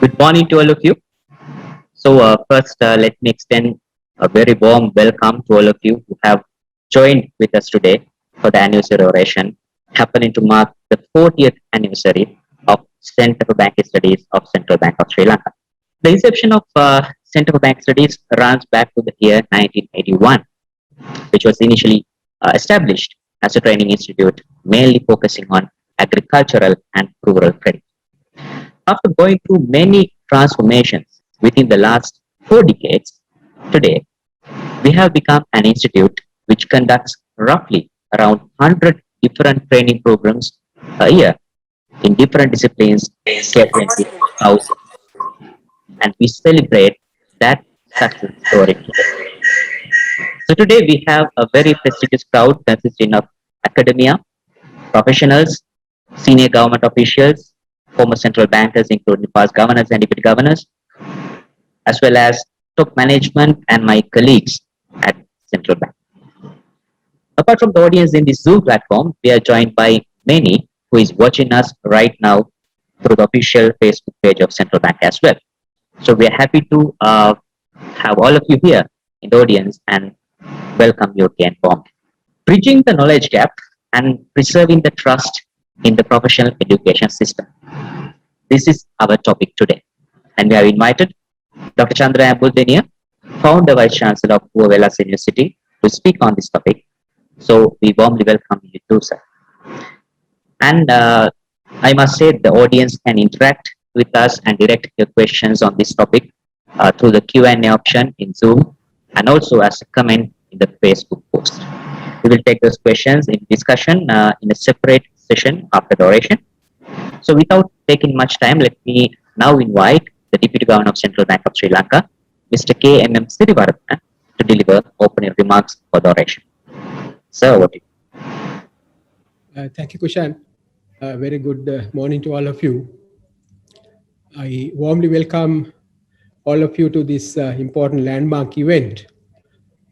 Good morning to all of you. First, let me extend a very warm welcome to all of you who have joined with us today for the anniversary oration, happening to mark the 40th anniversary of Center for Banking Studies of Central Bank of Sri Lanka. The inception of Center for Bank Studies runs back to the year 1981, which was initially established as a training institute mainly focusing on agricultural and rural credit. After going through many transformations within the last 4 decades, today we have become an institute which conducts roughly around 100 different training programs a year in different disciplines catering to thousands. And we celebrate that success story today. So today we have a very prestigious crowd consisting of academia, professionals, senior government officials, former central bankers, including past governors and deputy governors, as well as top management and my colleagues at Central Bank. Apart from the audience in this Zoom platform, we are joined by many who is watching us right now through the official Facebook page of Central Bank as well. So we are happy to have all of you here in the audience and welcome you again warmly. Bridging the knowledge gap and preserving the trust in the professional education system. This is our topic today. And we have invited Dr. Chandra Embuldeniya, founder vice chancellor of Wellassa University, to speak on this topic. So we warmly welcome you too, sir. And I must say the audience can interact with us and direct your questions on this topic through the Q&A option in Zoom and also as a comment in the Facebook post. We will take those questions in discussion in a separate session after the oration. So without taking much time, let me now invite the Deputy Governor of Central Bank of Sri Lanka, Mr. K.M.M. Sirivaratna, to deliver opening remarks for the oration. Sir, over to you. Thank you, Kushan. Very good morning to all of you. I warmly welcome all of you to this important landmark event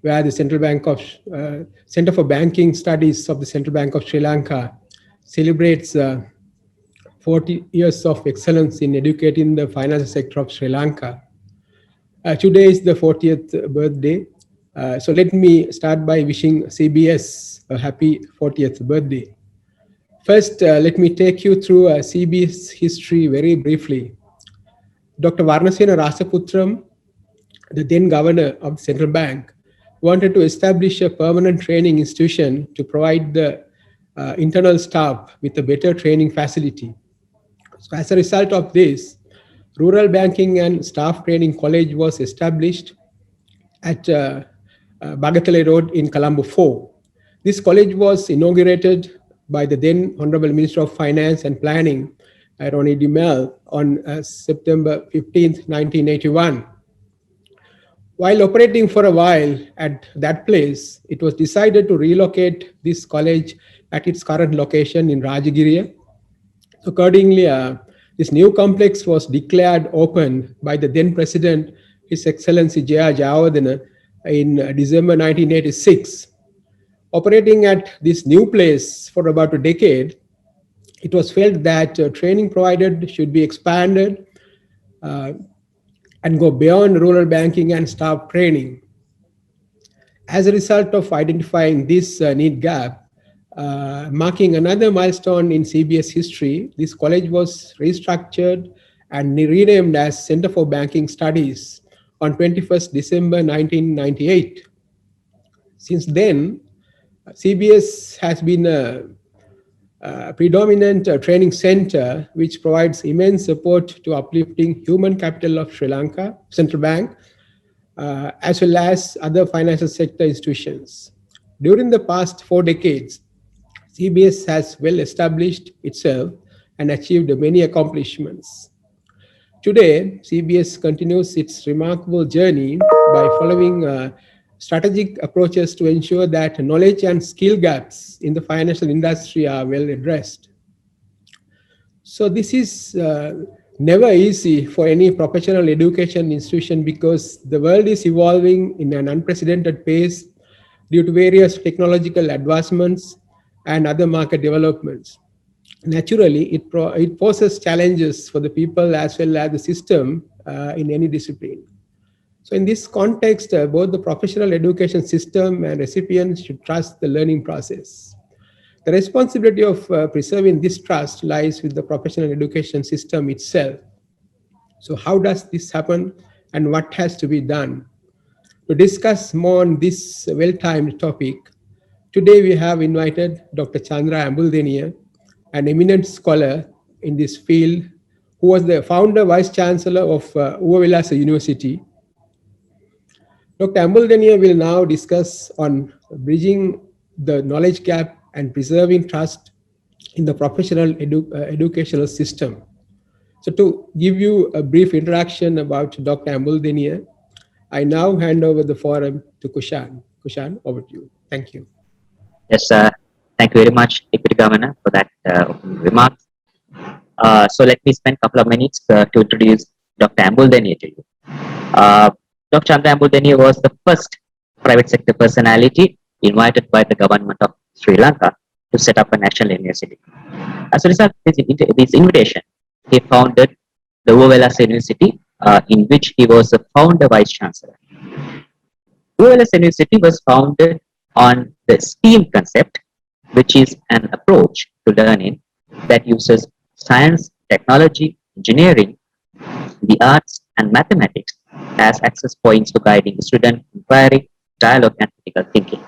where the Center for Banking Studies of the Central Bank of Sri Lanka celebrates 40 years of excellence in educating the financial sector of Sri Lanka. Today is the 40th birthday. So let me start by wishing CBS a happy 40th birthday. First, let me take you through CBS history very briefly. Dr. Varnasena Rasaputram, the then governor of the central bank, wanted to establish a permanent training institution to provide the internal staff with a better training facility. So as a result of this, Rural Banking and Staff Training College was established at Bagatale Road in Colombo 4. This college was inaugurated by the then Honorable Minister of Finance and Planning, Ronnie Dimel, on September 15th, 1981. While operating for a while at that place, it was decided to relocate this college at its current location in Rajagiriya. Accordingly, this new complex was declared open by the then President, His Excellency J.R. Jayawardena, in December 1986. Operating at this new place for about a decade, it was felt that training provided should be expanded and go beyond rural banking and staff training. As a result of identifying this need gap, marking another milestone in CBS history, this college was restructured and renamed as Center for Banking Studies on 21st December 1998. Since then, CBS has been a predominant training center which provides immense support to uplifting human capital of Sri Lanka, Central Bank, as well as other financial sector institutions. During the past 4 decades, CBS has well established itself and achieved many accomplishments. Today, CBS continues its remarkable journey by following strategic approaches to ensure that knowledge and skill gaps in the financial industry are well addressed. So this is never easy for any professional education institution because the world is evolving in an unprecedented pace due to various technological advancements and other market developments. Naturally, it poses challenges for the people as well as the system in any discipline. So in this context, both the professional education system and recipients should trust the learning process. The responsibility of preserving this trust lies with the professional education system itself. So how does this happen and what has to be done? To discuss more on this well-timed topic, today we have invited Dr. Chandra Embuldeniya, an eminent scholar in this field, who was the founder vice chancellor of Wellassa University. Dr. Embuldeniya will now discuss on bridging the knowledge gap and preserving trust in the professional educational system. So to give you a brief introduction about Dr. Embuldeniya, I now hand over the forum to Kushan. Kushan, over to you. Thank you. Yes, thank you very much, Deputy Governor, for that opening remark. So let me spend a couple of minutes to introduce Dr. Embuldeniya to you. Dr. Chandra Embuldeniya was the first private sector personality invited by the government of Sri Lanka to set up a national university. As a result of this invitation, he founded the Wellassa University, in which he was the founder vice chancellor. Wellassa University was founded on the STEAM concept, which is an approach to learning that uses science, technology, engineering, the arts, and mathematics as access points to guiding student inquiry, dialogue, and critical thinking.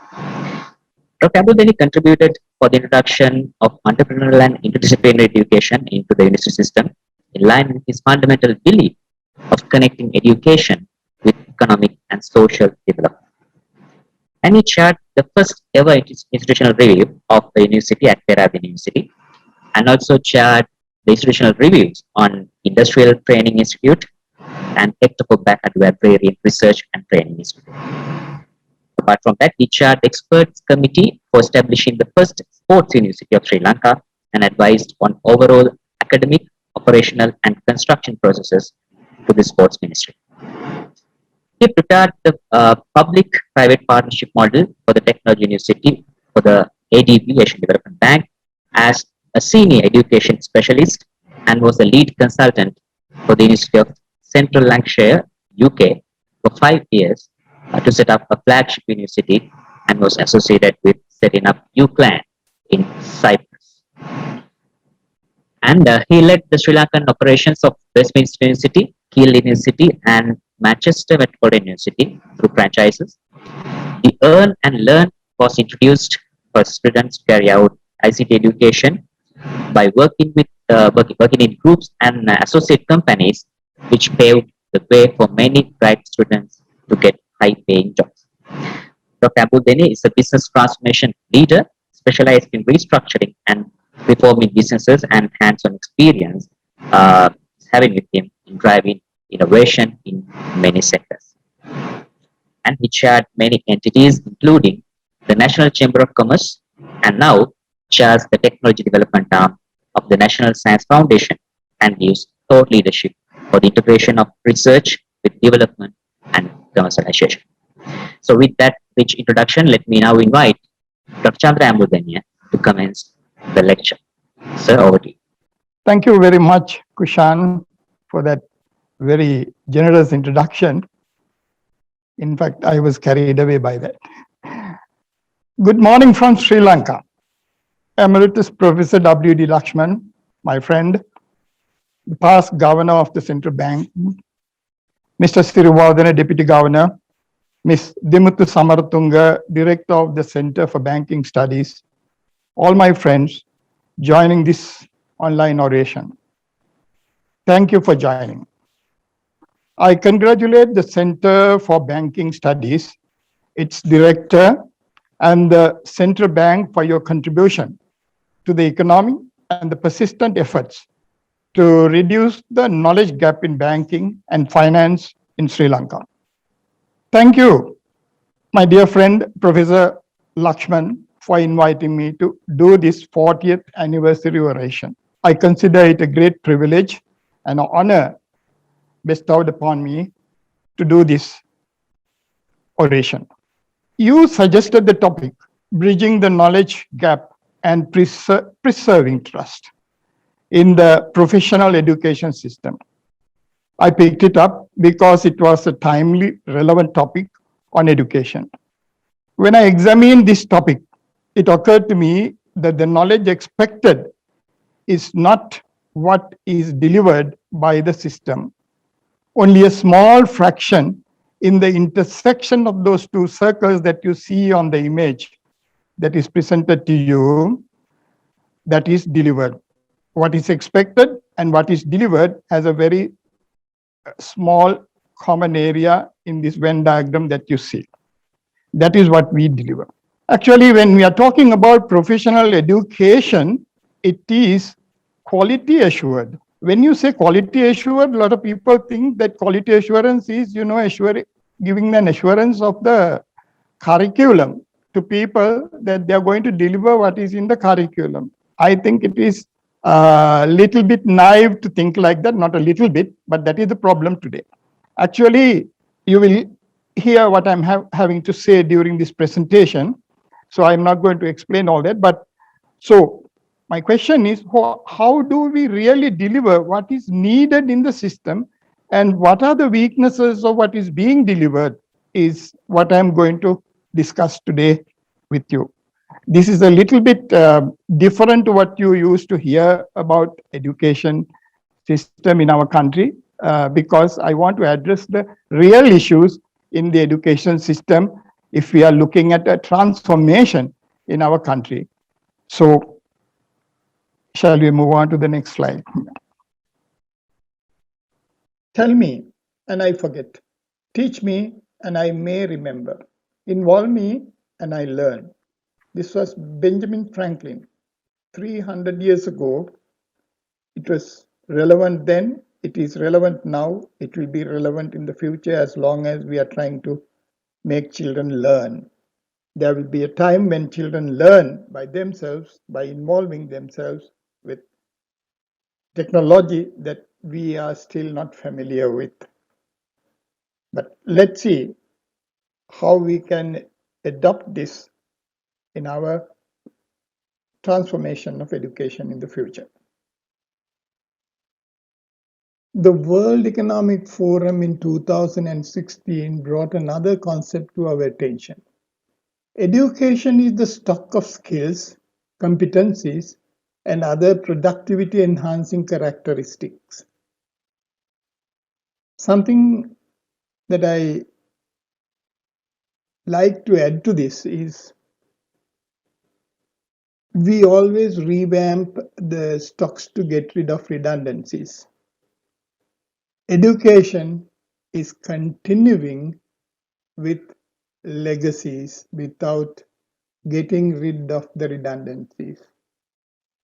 Dr. Embuldeniya contributed for the introduction of entrepreneurial and interdisciplinary education into the university system, in line with his fundamental belief of connecting education with economic and social development. And he chaired the first ever institutional review of the university at Perak University, and also chaired the institutional reviews on Industrial Training Institute and Ectocobac at Agrarian Research and Training Institute. Apart from that, he chaired the experts committee for establishing the first sports university of Sri Lanka and advised on overall academic, operational, and construction processes to the sports ministry. He prepared the public-private partnership model for the Technology University for the ADB, Asian Development Bank, as a senior education specialist, and was the lead consultant for the University of Central Lancashire, UK, for 5 years to set up a flagship university, and was associated with setting up UCLAN in Cyprus. And he led the Sri Lankan operations of Westminster University, Keele University, and Manchester Metropolitan University through franchises. The Earn and Learn was introduced for students to carry out ICT education by working in groups and associate companies, which paved the way for many bright students to get high-paying jobs. Dr. Embuldeniya is a business transformation leader specialized in restructuring and reforming businesses, and hands-on experience having with him in driving innovation in many sectors. And he chaired many entities, including the National Chamber of Commerce, and now chairs the technology development arm of the National Science Foundation, and gives thought leadership for the integration of research with development and commercialization. So with that rich introduction, let me now invite Dr. Chandra Embuldeniya to commence the lecture. Sir, over to you. Thank you very much, Kushan, for that very generous introduction. In fact, I was carried away by that. Good morning from Sri Lanka. Emeritus Professor W.D. Lakshman, my friend, the past governor of the central bank, Mr. Sirivardhana, Deputy Governor, Ms. Dimuthu Samaratunga, Director of the Center for Banking Studies, all my friends joining this online oration. Thank you for joining. I congratulate the Center for Banking Studies, its director, and the central bank for your contribution to the economy and the persistent efforts to reduce the knowledge gap in banking and finance in Sri Lanka. Thank you, my dear friend, Professor Lakshman, for inviting me to do this 40th anniversary oration. I consider it a great privilege and honor bestowed upon me to do this oration. You suggested the topic, bridging the knowledge gap and preserving trust. in the professional education system. I picked it up because it was a timely, relevant topic on education. When I examined this topic, it occurred to me that the knowledge expected is not what is delivered by the system. Only a small fraction in the intersection of those two circles that you see on the image that is presented to you, that is delivered. What is expected and what is delivered has a very small common area in this Venn diagram that you see. That is what we deliver. Actually, when we are talking about professional education, it is quality assured. When you say quality assured, a lot of people think that quality assurance is, giving an assurance of the curriculum to people that they are going to deliver what is in the curriculum. I think it is a little bit naive to think like that, not a little bit, but that is the problem today. Actually, you will hear what I'm having to say during this presentation. So I'm not going to explain all that, but so my question is, how do we really deliver what is needed in the system, and what are the weaknesses of what is being delivered is what I'm going to discuss today with you. This is a little bit different to what you used to hear about education system in our country, because I want to address the real issues in the education system if we are looking at a transformation in our country. So shall we move on to the next slide? Tell me, and I forget. Teach me, and I may remember. Involve me, and I learn. This was Benjamin Franklin. 300 years ago, it was relevant then, it is relevant now, it will be relevant in the future as long as we are trying to make children learn. There will be a time when children learn by themselves, by involving themselves with technology that we are still not familiar with. But let's see how we can adopt this in our transformation of education in the future. The World Economic Forum in 2016 brought another concept to our attention. Education is the stock of skills, competencies, and other productivity enhancing characteristics. Something that I like to add to this is we always revamp the stocks to get rid of redundancies. Education is continuing with legacies without getting rid of the redundancies.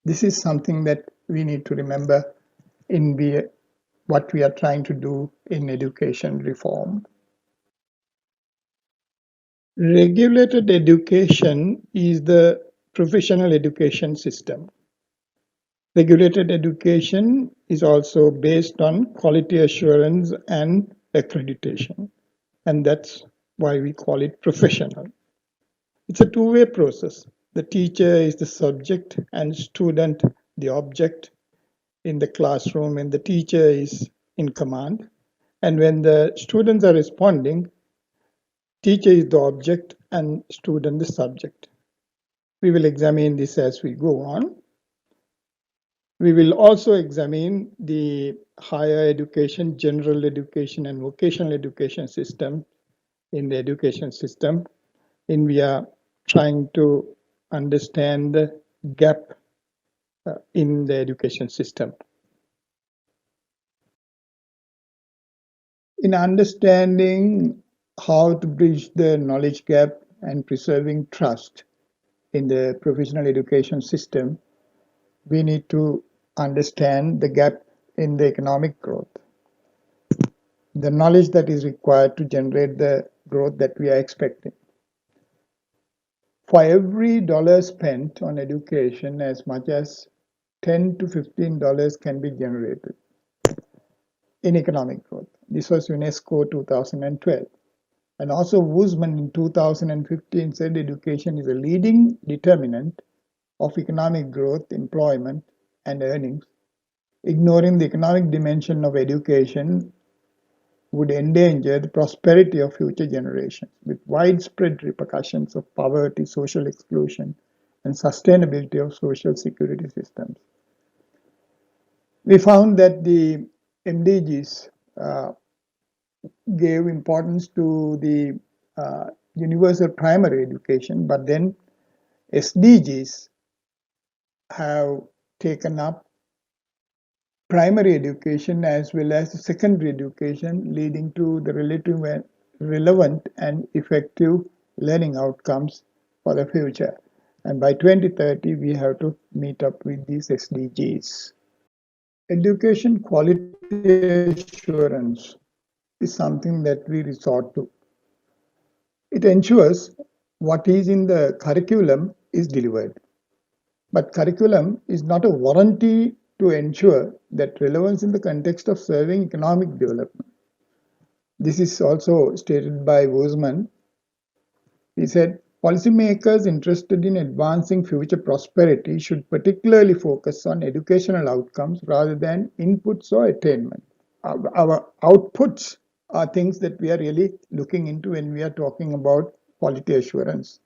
This is something that we need to remember in what we are trying to do in education reform. Regulated education is the professional education system. Regulated education is also based on quality assurance and accreditation, and that's why we call it professional. It's a two-way process. The teacher is the subject and student the object in the classroom, and the teacher is in command. And when the students are responding, teacher is the object and student the subject. We will examine this as we go on. We will also examine the higher education, general education, and vocational education system in the education system. And we are trying to understand the gap in the education system. In understanding how to bridge the knowledge gap and preserving trust in the professional education system, we need to understand the gap in the economic growth, the knowledge that is required to generate the growth that we are expecting. For every dollar spent on education, as much as $10 to $15 can be generated in economic growth. This was UNESCO 2012. And also Woosman in 2015 said education is a leading determinant of economic growth, employment, and earnings Ignoring the economic dimension of education would endanger the prosperity of future generations, with widespread repercussions of poverty, social exclusion, and sustainability of social security systems. We found that the MDGs gave importance to the universal primary education, but then SDGs have taken up primary education as well as secondary education, leading to the relevant and effective learning outcomes for the future. And by 2030, we have to meet up with these SDGs. Education quality assurance is something that we resort to. It ensures what is in the curriculum is delivered. But curriculum is not a warranty to ensure that relevance in the context of serving economic development. This is also stated by Woosman. He said, policymakers interested in advancing future prosperity should particularly focus on educational outcomes rather than inputs or attainment. Our outputs are things that we are really looking into when we are talking about quality assurance.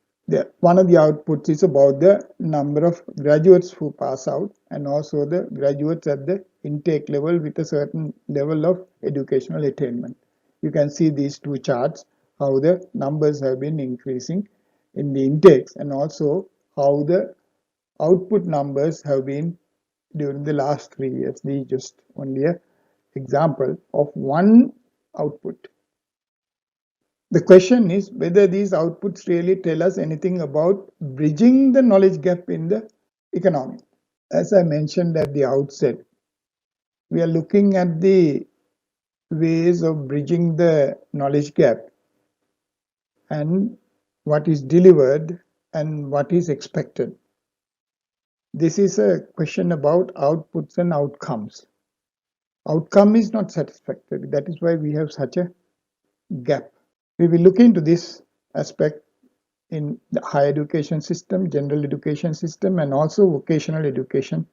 One of the outputs is about the number of graduates who pass out and also the graduates at the intake level with a certain level of educational attainment. You can see these two charts, how the numbers have been increasing in the intakes and also how the output numbers have been during the last 3 years. This is just only an example of one output. The question is whether these outputs really tell us anything about bridging the knowledge gap in the economy. As I mentioned at the outset, we are looking at the ways of bridging the knowledge gap and what is delivered and what is expected. This is a question about outputs and outcomes. Outcome is not satisfactory. That is why we have such a gap. We will look into this aspect in the higher education system, general education system, and also vocational education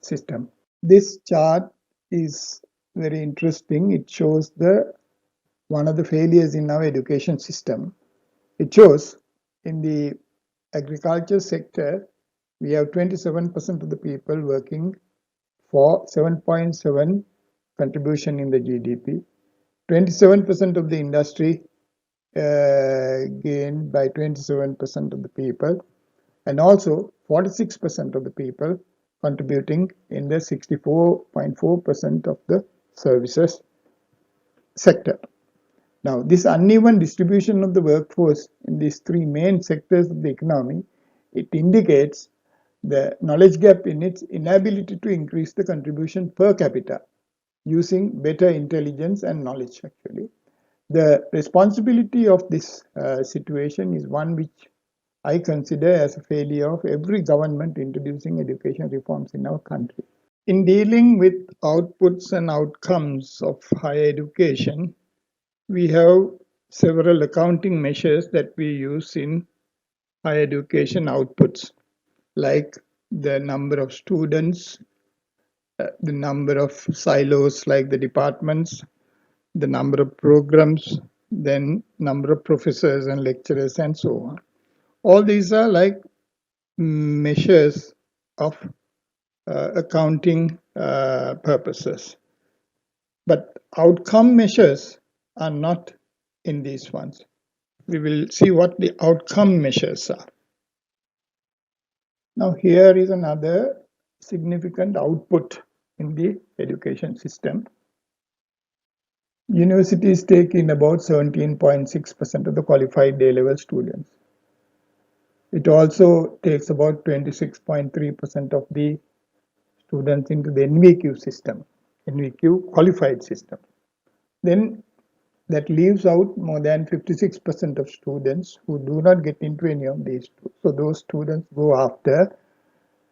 system. This chart is very interesting. It shows one of the failures in our education system. It shows in the agriculture sector, we have 27% of the people working for 7.7 contribution in the GDP. 27% of the industry gained by 27% of the people, and also 46% of the people contributing in the 64.4% of the services sector. Now, this uneven distribution of the workforce in these three main sectors of the economy, it indicates the knowledge gap in its inability to increase the contribution per capita using better intelligence and knowledge actually. The responsibility of this situation is one which I consider as a failure of every government introducing education reforms in our country. In dealing with outputs and outcomes of higher education, we have several accounting measures that we use in higher education outputs, like the number of students, the number of silos like the departments, the number of programs, then number of professors and lecturers and so on. All these are like measures of accounting purposes. But outcome measures are not in these ones. We will see what the outcome measures are. Now here is another significant output in the education system. Universities take in about 17.6% of the qualified A-level students. It also takes about 26.3% of the students into the NVQ system, NVQ qualified system. Then that leaves out more than 56% of students who do not get into any of these two. So those students go after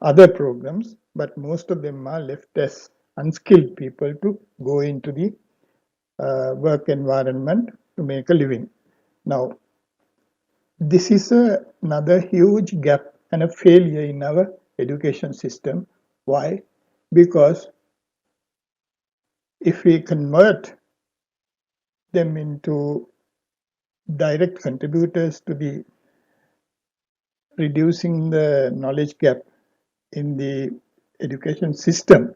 other programs, but most of them are left as unskilled people to go into the work environment to make a living. Now, this is another huge gap and a failure in our education system. Why? Because if we convert them into direct contributors to the reducing the knowledge gap in the education system,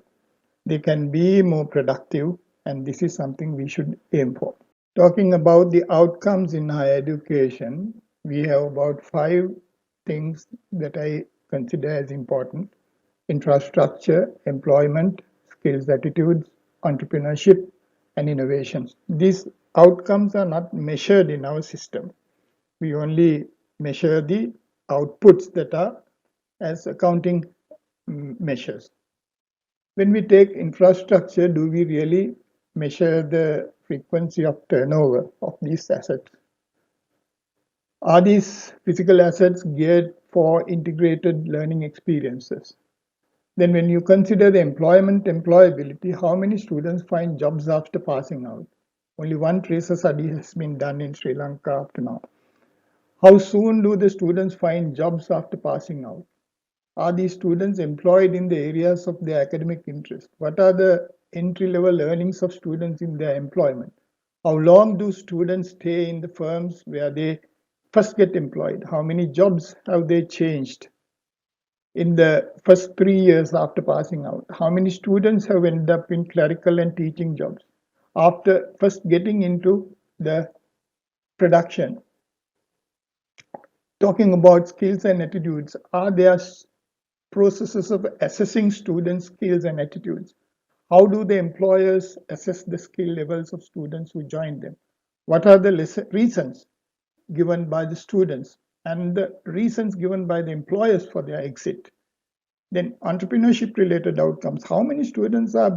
they can be more productive, and this is something we should aim for. Talking about the outcomes in higher education, we have about 5 things that I consider as important: infrastructure, employment, skills, attitudes, entrepreneurship, and innovations. These outcomes are not measured in our system. We only measure the outputs that are as accounting measures. When we take infrastructure, do we really measure the frequency of turnover of these assets? Are these physical assets geared for integrated learning experiences? Then when you consider the employability, how many students find jobs after passing out? Only one tracer study has been done in Sri Lanka up to now. How soon do the students find jobs after passing out? Are these students employed in the areas of their academic interest? What are the entry-level earnings of students in their employment? How long do students stay in the firms where they first get employed? How many jobs have they changed in the first 3 years after passing out? How many students have ended up in clerical and teaching jobs after first getting into the production? Talking about skills and attitudes, are there processes of assessing students' skills and attitudes? How do the employers assess the skill levels of students who join them? What are the reasons given by the students and the reasons given by the employers for their exit? Then entrepreneurship related outcomes. How many students are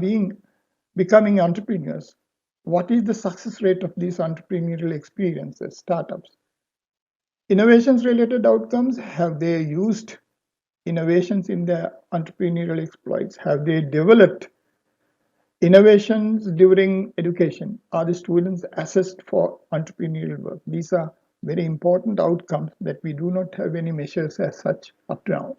becoming entrepreneurs? What is the success rate of these entrepreneurial experiences, startups? Innovations related outcomes. Have they used innovations in their entrepreneurial exploits? Have they developed innovations during education? Are the students assessed for entrepreneurial work? These are very important outcomes that we do not have any measures as such up to now.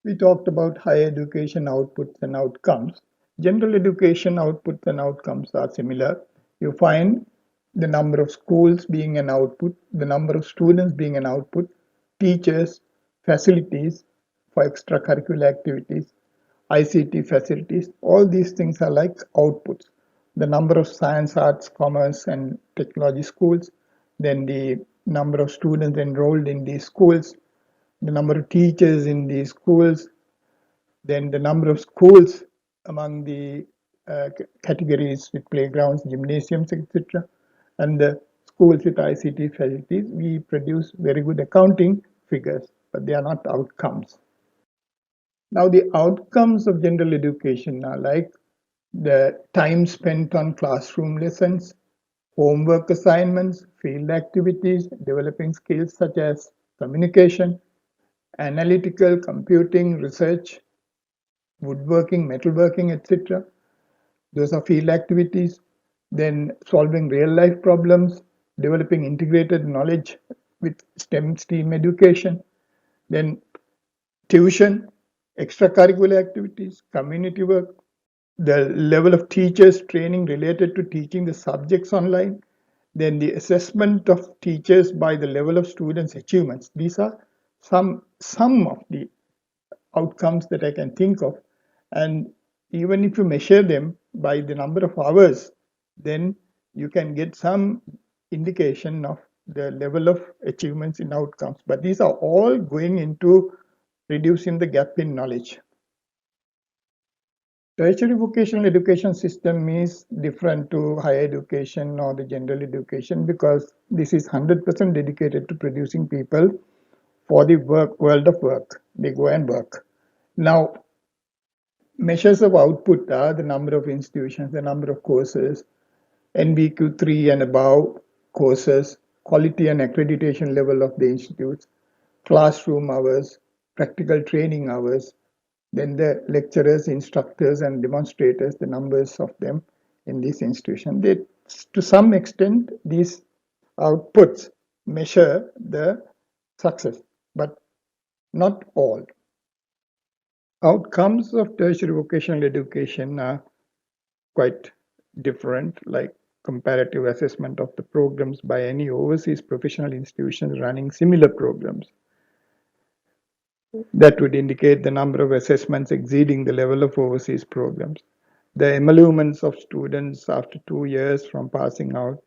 We talked about higher education outputs and outcomes. General education outputs and outcomes are similar. You find the number of schools being an output, the number of students being an output, teachers, facilities for extracurricular activities, ICT facilities. All these things are like outputs. The number of science, arts, commerce, and technology schools, then the number of students enrolled in these schools, the number of teachers in these schools, then the number of schools among the categories with playgrounds, gymnasiums, etc., and the schools with ICT facilities. We produce very good accounting figures, but they are not outcomes. Now, the outcomes of general education are like the time spent on classroom lessons, homework assignments, field activities, developing skills such as communication, analytical, computing, research, woodworking, metalworking, etc. Those are field activities. Then solving real life problems, developing integrated knowledge with STEM education. Then tuition, extracurricular activities, community work, the level of teachers training related to teaching the subjects online, then the assessment of teachers by the level of students' achievements. These are some of the outcomes that I can think of. And even if you measure them by the number of hours, then you can get some indication of the level of achievements in outcomes. But these are all going into reducing the gap in knowledge. Tertiary vocational education system is different to higher education or the general education because this is 100% dedicated to producing people for the world of work. They go and work. Now, measures of output are the number of institutions, the number of courses, NBQ3 and above courses, quality and accreditation level of the institutes, classroom hours, practical training hours, then the lecturers, instructors, and demonstrators, the numbers of them in this institution. They, to some extent, these outputs measure the success, but not all. Outcomes of tertiary vocational education are quite different, like comparative assessment of the programs by any overseas professional institutions running similar programs. That would indicate the number of assessments exceeding the level of overseas programs. The emoluments of students after 2 years from passing out,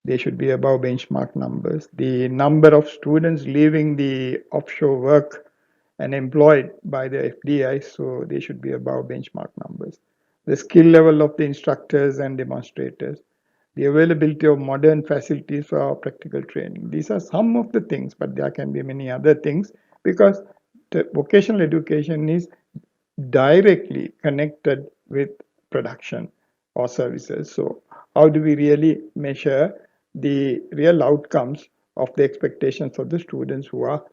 they should be above benchmark numbers. The number of students leaving the offshore work and employed by the FDI, so they should be above benchmark numbers. The skill level of the instructors and demonstrators, the availability of modern facilities for our practical training. These are some of the things, but there can be many other things because the vocational education is directly connected with production or services. So how do we really measure the real outcomes of the expectations of the students who are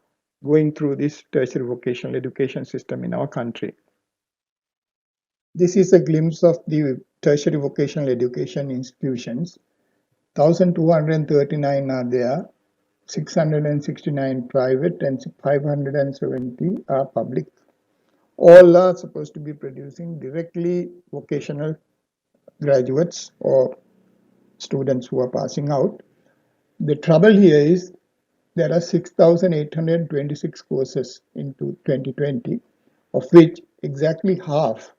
going through this tertiary vocational education system in our country? This is a glimpse of the tertiary vocational education institutions. 1,239 are there, 669 private and 570 are public. All are supposed to be producing directly vocational graduates or students who are passing out. The trouble here is there are 6,826 courses into 2020, of which exactly half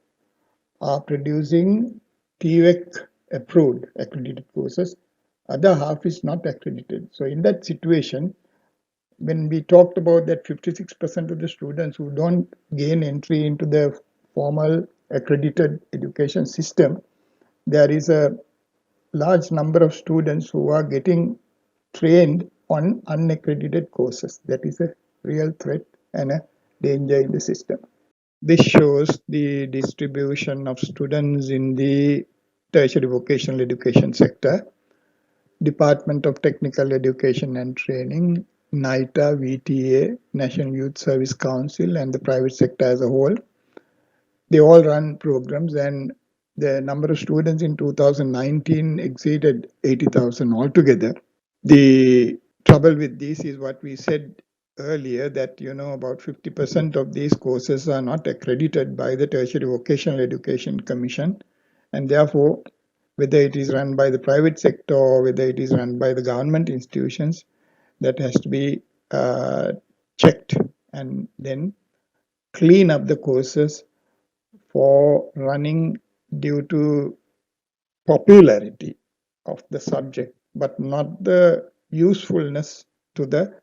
are producing TVEC approved accredited courses. Other half is not accredited. So in that situation, when we talked about that 56% of the students who don't gain entry into the formal accredited education system, there is a large number of students who are getting trained on unaccredited courses. That is a real threat and a danger in the system. This shows the distribution of students in the tertiary vocational education sector. Department of Technical Education and Training, NITA, VTA, National Youth Service Council, and the private sector as a whole. They all run programs, and the number of students in 2019 exceeded 80,000 altogether. The trouble with this is what we said earlier, that about 50% of these courses are not accredited by the Tertiary Vocational Education Commission, and therefore whether it is run by the private sector or whether it is run by the government institutions, that has to be checked and then clean up the courses for running due to popularity of the subject, but not the usefulness to the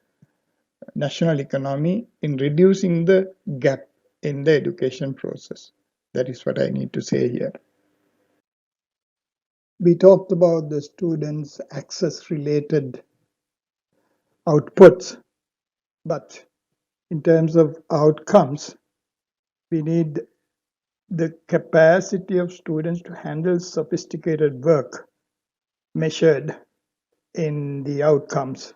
national economy in reducing the gap in the education process. That is what I need to say here. We talked about the students' access related outputs, but in terms of outcomes, we need the capacity of students to handle sophisticated work measured in the outcomes.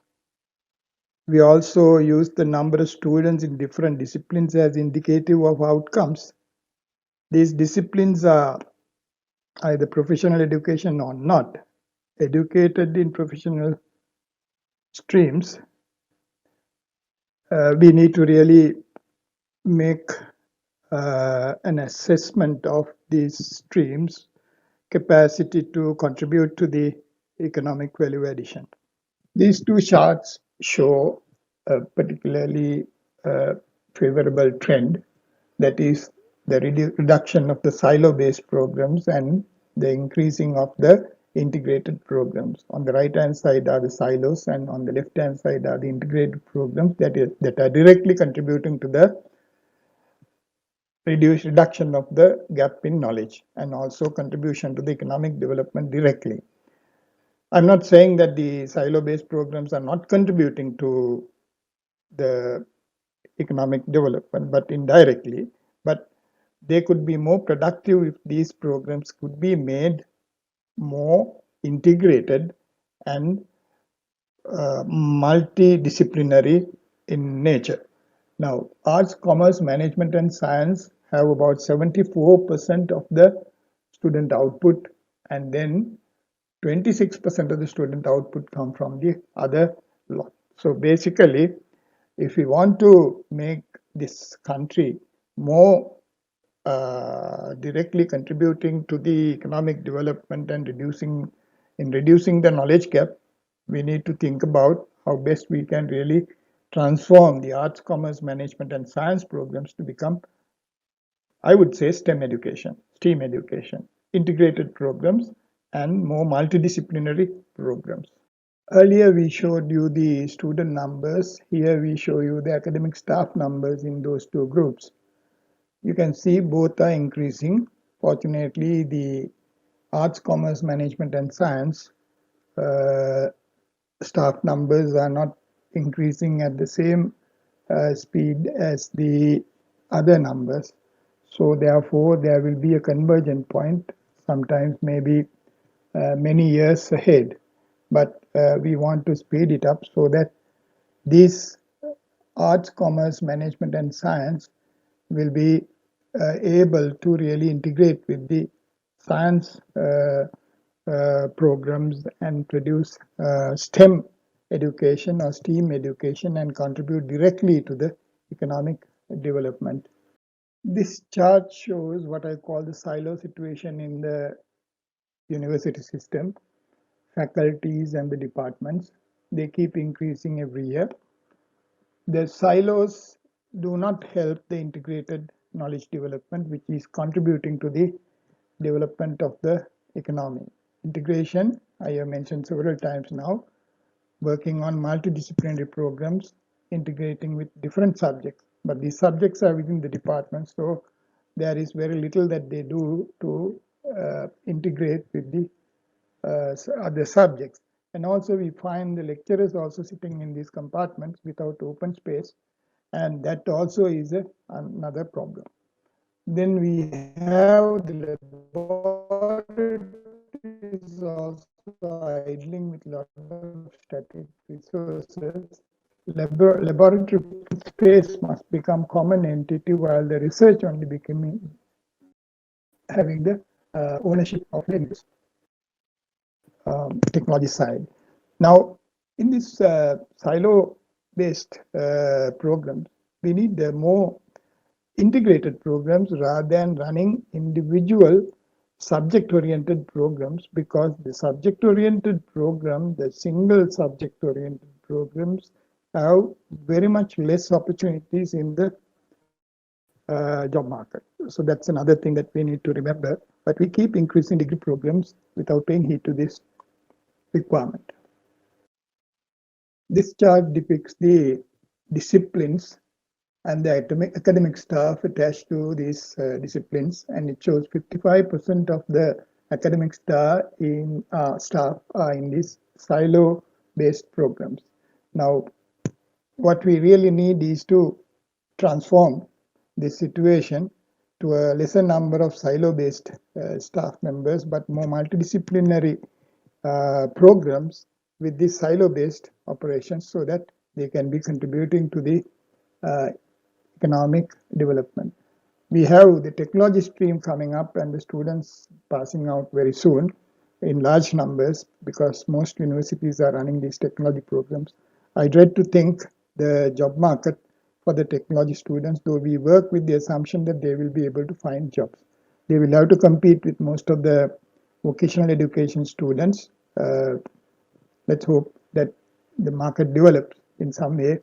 We also use the number of students in different disciplines as indicative of outcomes. These disciplines are either professional education or not. Educated in professional streams, we need to really make an assessment of these streams' capacity to contribute to the economic value addition. These two charts show a particularly favorable trend, that is the reduction of the silo-based programs and the increasing of the integrated programs. On the right-hand side are the silos, and on the left-hand side are the integrated programs that are directly contributing to the reduction of the gap in knowledge and also contribution to the economic development directly. I'm not saying that the silo-based programs are not contributing to the economic development, but indirectly. But they could be more productive if these programs could be made more integrated and multidisciplinary in nature. Now, arts, commerce, management, and science have about 74% of the student output, and then 26% of the student output come from the other lot. So basically, if we want to make this country more directly contributing to the economic development and reducing the knowledge gap, we need to think about how best we can really transform the arts, commerce, management, and science programs to become, I would say, STEAM education, integrated programs, and more multidisciplinary programs. Earlier, we showed you the student numbers. Here, we show you the academic staff numbers in those two groups. You can see both are increasing. Fortunately, the arts, commerce, management, and science staff numbers are not increasing at the same speed as the other numbers. So therefore, there will be a convergent point, sometimes maybe many years ahead. But we want to speed it up so that these arts, commerce, management, and science will be able to really integrate with the science programs and produce STEM education or STEAM education and contribute directly to the economic development. This chart shows what I call the silo situation in the university system. Faculties and the departments, they keep increasing every year. The silos do not help the integrated knowledge development, which is contributing to the development of the economy. Integration, I have mentioned several times now, working on multidisciplinary programs, integrating with different subjects, but these subjects are within the department, so there is very little that they do to integrate with the other subjects. And also we find the lecturers also sitting in these compartments without open space, and that also is another problem. Then we have the laboratories also idling with a lot of static resources. Laboratory space must become common entity while the research only becoming having the ownership of the technology side. Now, in this silo-based programs, we need more integrated programs rather than running individual subject-oriented programs, because the subject-oriented program, the single subject-oriented programs have very much less opportunities in the job market. So that's another thing that we need to remember. But we keep increasing degree programs without paying heed to this requirement. This chart depicts the disciplines and the academic staff attached to these disciplines, and it shows 55% of the academic staff are in these silo-based programs. Now, what we really need is to transform this situation to a lesser number of silo-based staff members, but more multidisciplinary programs with these silo-based operations, so that they can be contributing to the economic development. We have the technology stream coming up and the students passing out very soon in large numbers, because most universities are running these technology programs. I dread to think the job market for the technology students, though we work with the assumption that they will be able to find jobs. They will have to compete with most of the vocational education students. Let's hope that the market develops in some way,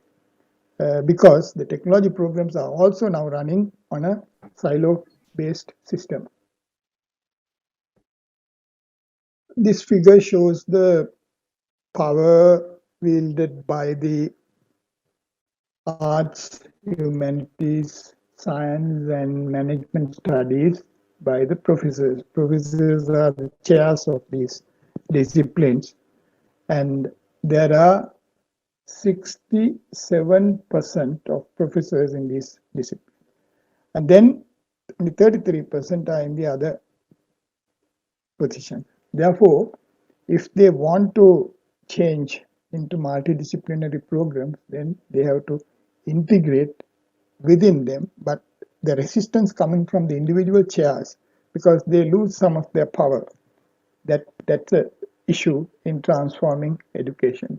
because the technology programs are also now running on a silo-based system. This figure shows the power wielded by the arts, humanities, science, and management studies by the professors. Professors are the chairs of these disciplines, and there are 67% of professors in this discipline. And then 33% are in the other position. Therefore, if they want to change into multidisciplinary programs, then they have to integrate within them, but the resistance coming from the individual chairs, because they lose some of their power. That's an issue in transforming education.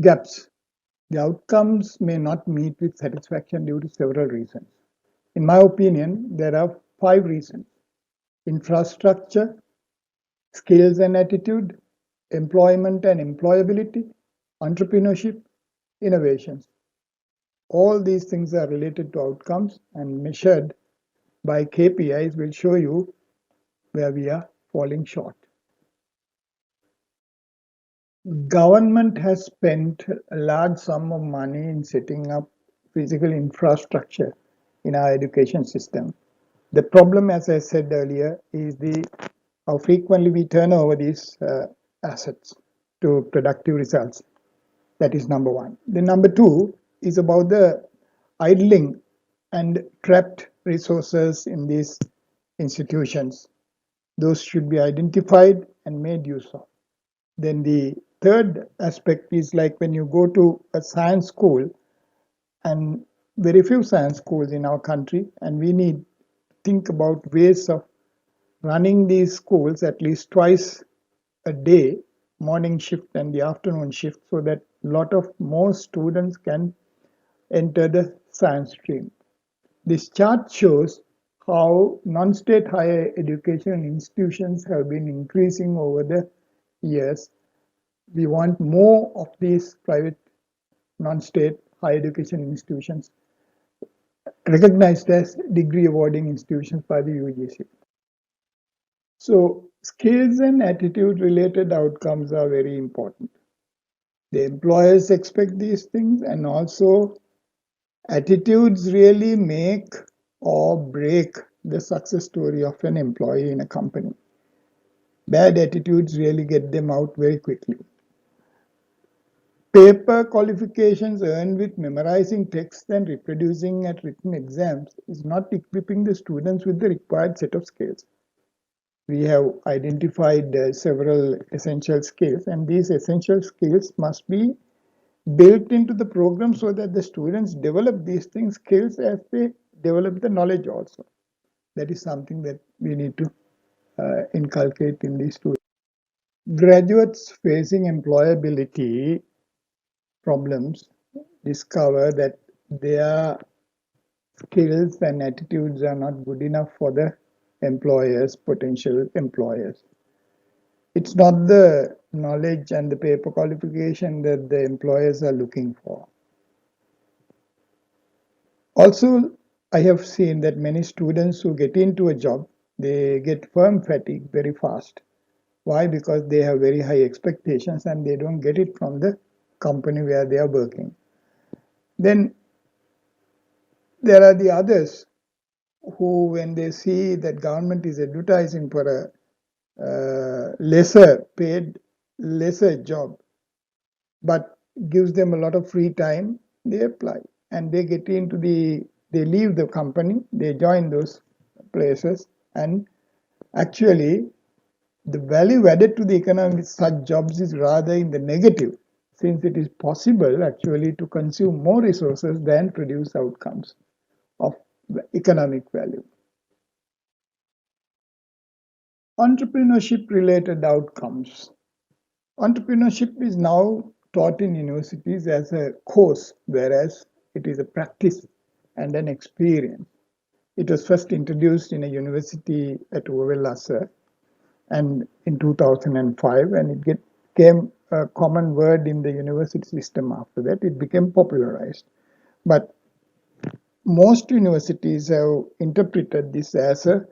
Gaps. The outcomes may not meet with satisfaction due to several reasons. In my opinion, there are 5 reasons: infrastructure, skills and attitude, employment and employability, entrepreneurship, innovations. All these things are related to outcomes and measured by KPIs will show you where we are falling short. Government has spent a large sum of money in setting up physical infrastructure in our education system. The problem, as I said earlier, is how frequently we turn over these assets to productive results. That is number one. The number two is about the idling and trapped resources in these institutions. Those should be identified and made use of. Then the third aspect is like when you go to a science school, and very few science schools in our country, and we need to think about ways of running these schools at least twice a day, morning shift and the afternoon shift, so that a lot of more students can enter the science stream. This chart shows how non-state higher education institutions have been increasing over the years. We want more of these private non-state higher education institutions recognized as degree awarding institutions by the UGC. So skills and attitude related outcomes are very important. The employers expect these things, and also attitudes really make or break the success story of an employee in a company. Bad attitudes really get them out very quickly. Paper qualifications earned with memorizing text and reproducing at written exams is not equipping the students with the required set of skills. We have identified several essential skills, and these essential skills must be built into the program so that the students develop these skills as they develop the knowledge also. That is something that we need to inculcate in these students. Graduates facing employability problems discover that their skills and attitudes are not good enough for the employers, potential employers. It's not the knowledge and the paper qualification that the employers are looking for. Also, I have seen that many students who get into a job, they get firm fatigue very fast. Why? Because they have very high expectations and they don't get it from the company where they are working. Then there are the others who, when they see that government is advertising for a lesser paid, lesser job, but gives them a lot of free time, they apply and they get into they leave the company, they join those places, and actually the value added to the economy with such jobs is rather in the negative, since it is possible actually to consume more resources than produce outcomes of economic value. Entrepreneurship related outcomes. Entrepreneurship is now taught in universities as a course, whereas it is a practice and an experience. It was first introduced in a university at Wellassa and in 2005, and it became a common word in the university system after that. It became popularized. But most universities have interpreted this as a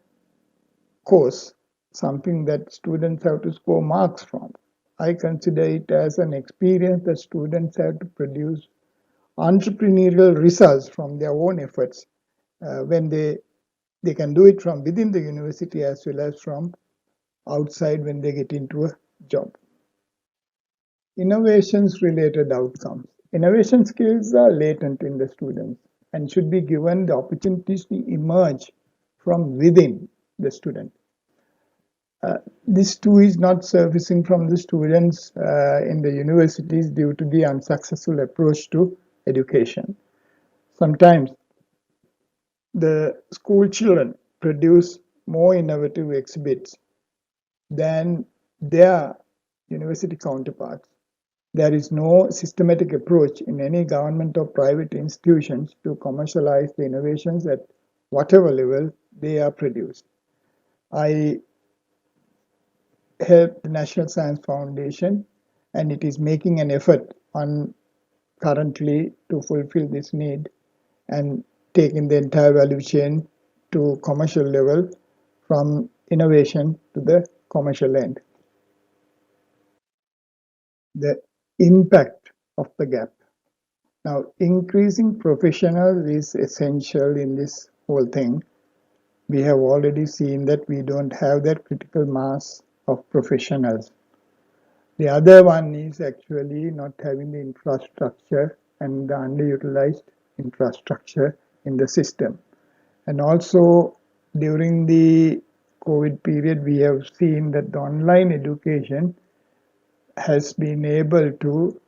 course, something that students have to score marks from. I consider it as an experience that students have to produce entrepreneurial results from their own efforts when they can do it from within the university as well as from outside when they get into a job. Innovations related outcomes. Innovation skills are latent in the students and should be given the opportunities to emerge from within the student. This too is not surfacing from the students in the universities due to the unsuccessful approach to education. Sometimes the school children produce more innovative exhibits than their university counterparts. There is no systematic approach in any government or private institutions to commercialize the innovations that whatever level they are produced. I help the National Science Foundation, and it is making an effort on currently to fulfill this need and taking the entire value chain to commercial level from innovation to the commercial end. The impact of the gap. Now, increasing professionals is essential in this whole thing. We have already seen that we don't have that critical mass of professionals. The other one is actually not having the infrastructure and the underutilized infrastructure in the system. And also during the COVID period, we have seen that the online education has been able to,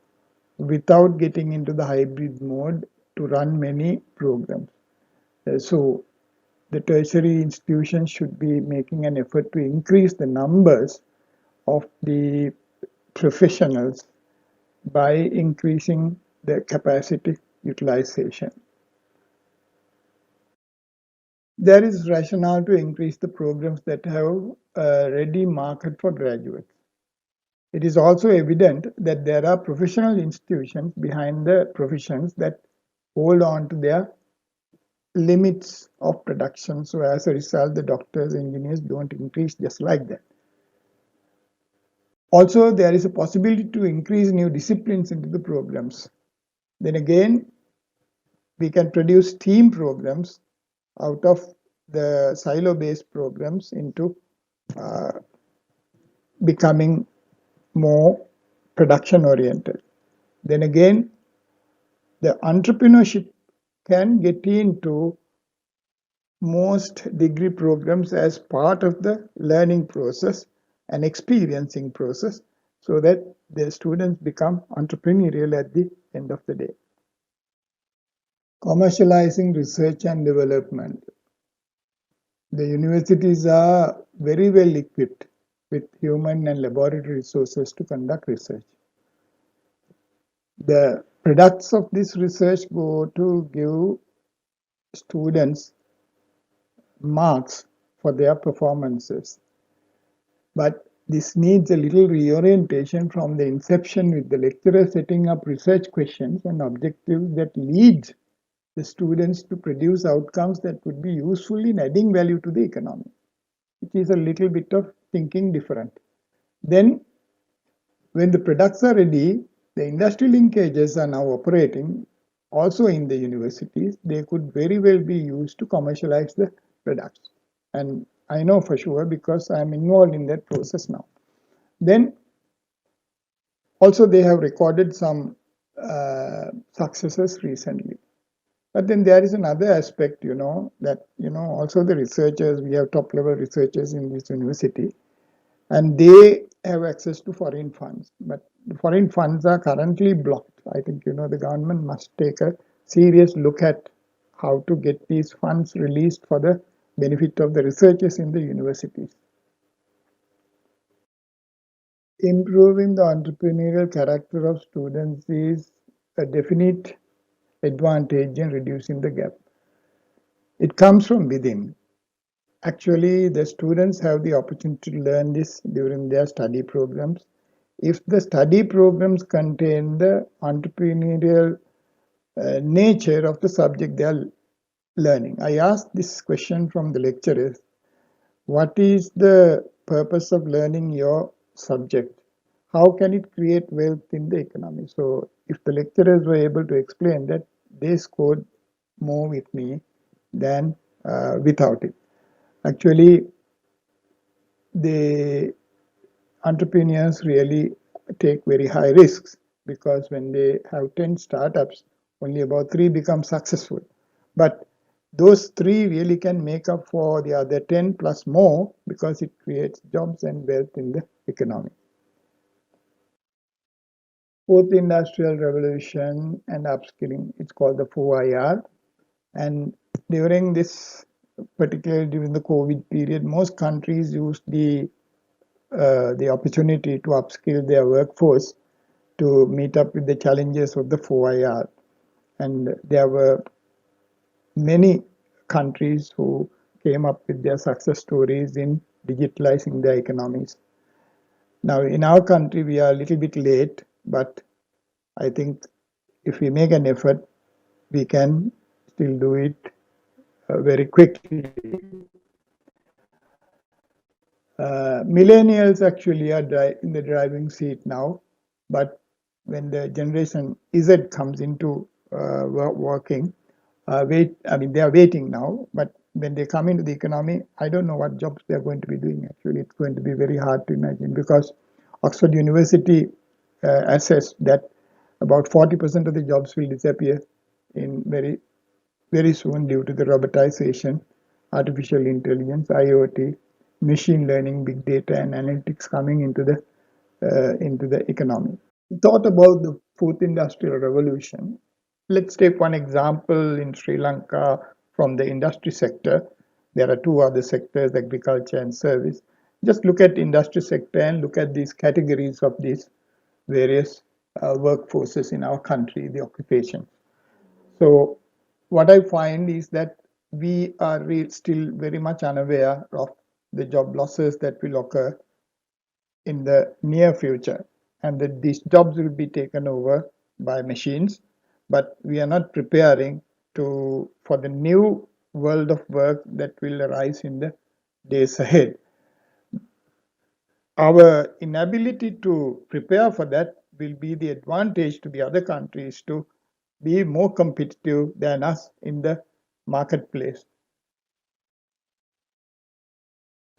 without getting into the hybrid mode, to run many programs. So the tertiary institutions should be making an effort to increase the numbers of the professionals by increasing the capacity utilization. There is rationale to increase the programs that have a ready market for graduates. It is also evident that there are professional institutions behind the professions that hold on to their limits of production. So as a result, the doctors, engineers don't increase just like that. Also, there is a possibility to increase new disciplines into the programs. Then again, we can produce team programs out of the silo-based programs into becoming more production-oriented. Then again, the entrepreneurship can get into most degree programs as part of the learning process and experiencing process so that the students become entrepreneurial at the end of the day. Commercializing research and development. The universities are very well equipped with human and laboratory resources to conduct research. The products of this research go to give students marks for their performances. But this needs a little reorientation from the inception, with the lecturer setting up research questions and objectives that lead the students to produce outcomes that would be useful in adding value to the economy. It is a little bit of thinking different. Then, when the products are ready, the industry linkages are now operating also in the universities. They could very well be used to commercialize the products. And I know for sure because I'm involved in that process now. Then also they have recorded some successes recently. But then there is another aspect, that, also the researchers, we have top level researchers in this university, and they have access to foreign funds. But the foreign funds are currently blocked. I think, the government must take a serious look at how to get these funds released for the benefit of the researchers in the universities. Improving the entrepreneurial character of students is a definite advantage in reducing the gap. It comes from within. Actually, the students have the opportunity to learn this during their study programs. If the study programs contain the entrepreneurial nature of the subject they are learning. I asked this question from the lecturers. What is the purpose of learning your subject? How can it create wealth in the economy? So if the lecturers were able to explain that, they scored more with me than without it. Actually, the entrepreneurs really take very high risks, because when they have 10 startups, only about 3 become successful. But those 3 really can make up for the other 10 plus more, because it creates jobs and wealth in the economy. Fourth Industrial Revolution and upskilling, it's called the 4IR. And during this, particularly during the COVID period, most countries used the opportunity to upskill their workforce to meet up with the challenges of the 4IR. And there were many countries who came up with their success stories in digitalizing their economies. Now, in our country, we are a little bit late, but I think if we make an effort, we can still do it very quickly. Millennials actually are in the driving seat now, but when the generation Z comes into working, they are waiting now, but when they come into the economy, I don't know what jobs they are going to be doing. Actually, it's going to be very hard to imagine, because Oxford University assessed that about 40% of the jobs will disappear in very soon due to the robotization, artificial intelligence, IoT, machine learning, big data, and analytics coming into the economy. Thought about the fourth industrial revolution. Let's take one example in Sri Lanka from the industry sector. There are two other sectors, agriculture and service. Just look at industry sector and look at these categories of these various workforces in our country, the occupation. So what I find is that we are still very much unaware of the job losses that will occur in the near future, and that these jobs will be taken over by machines, but we are not preparing for the new world of work that will arise in the days ahead. Our inability to prepare for that will be the advantage to the other countries to be more competitive than us in the marketplace.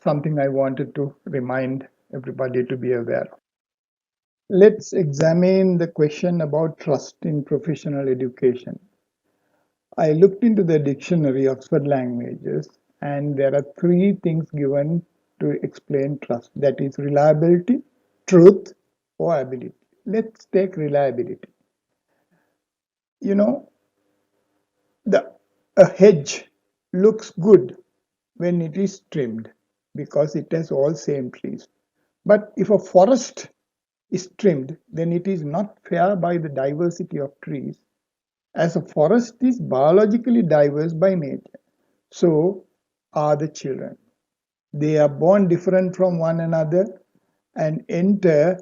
Something I wanted to remind everybody to be aware of. Let's examine the question about trust in professional education. I looked into the dictionary, Oxford Languages, and there are three things given to explain trust. That is reliability, truth, or ability. Let's take reliability. You know, a hedge looks good when it is trimmed because it has all same trees. But if a forest is trimmed, then it is not fair by the diversity of trees, as a forest is biologically diverse by nature. So are the children. They are born different from one another and enter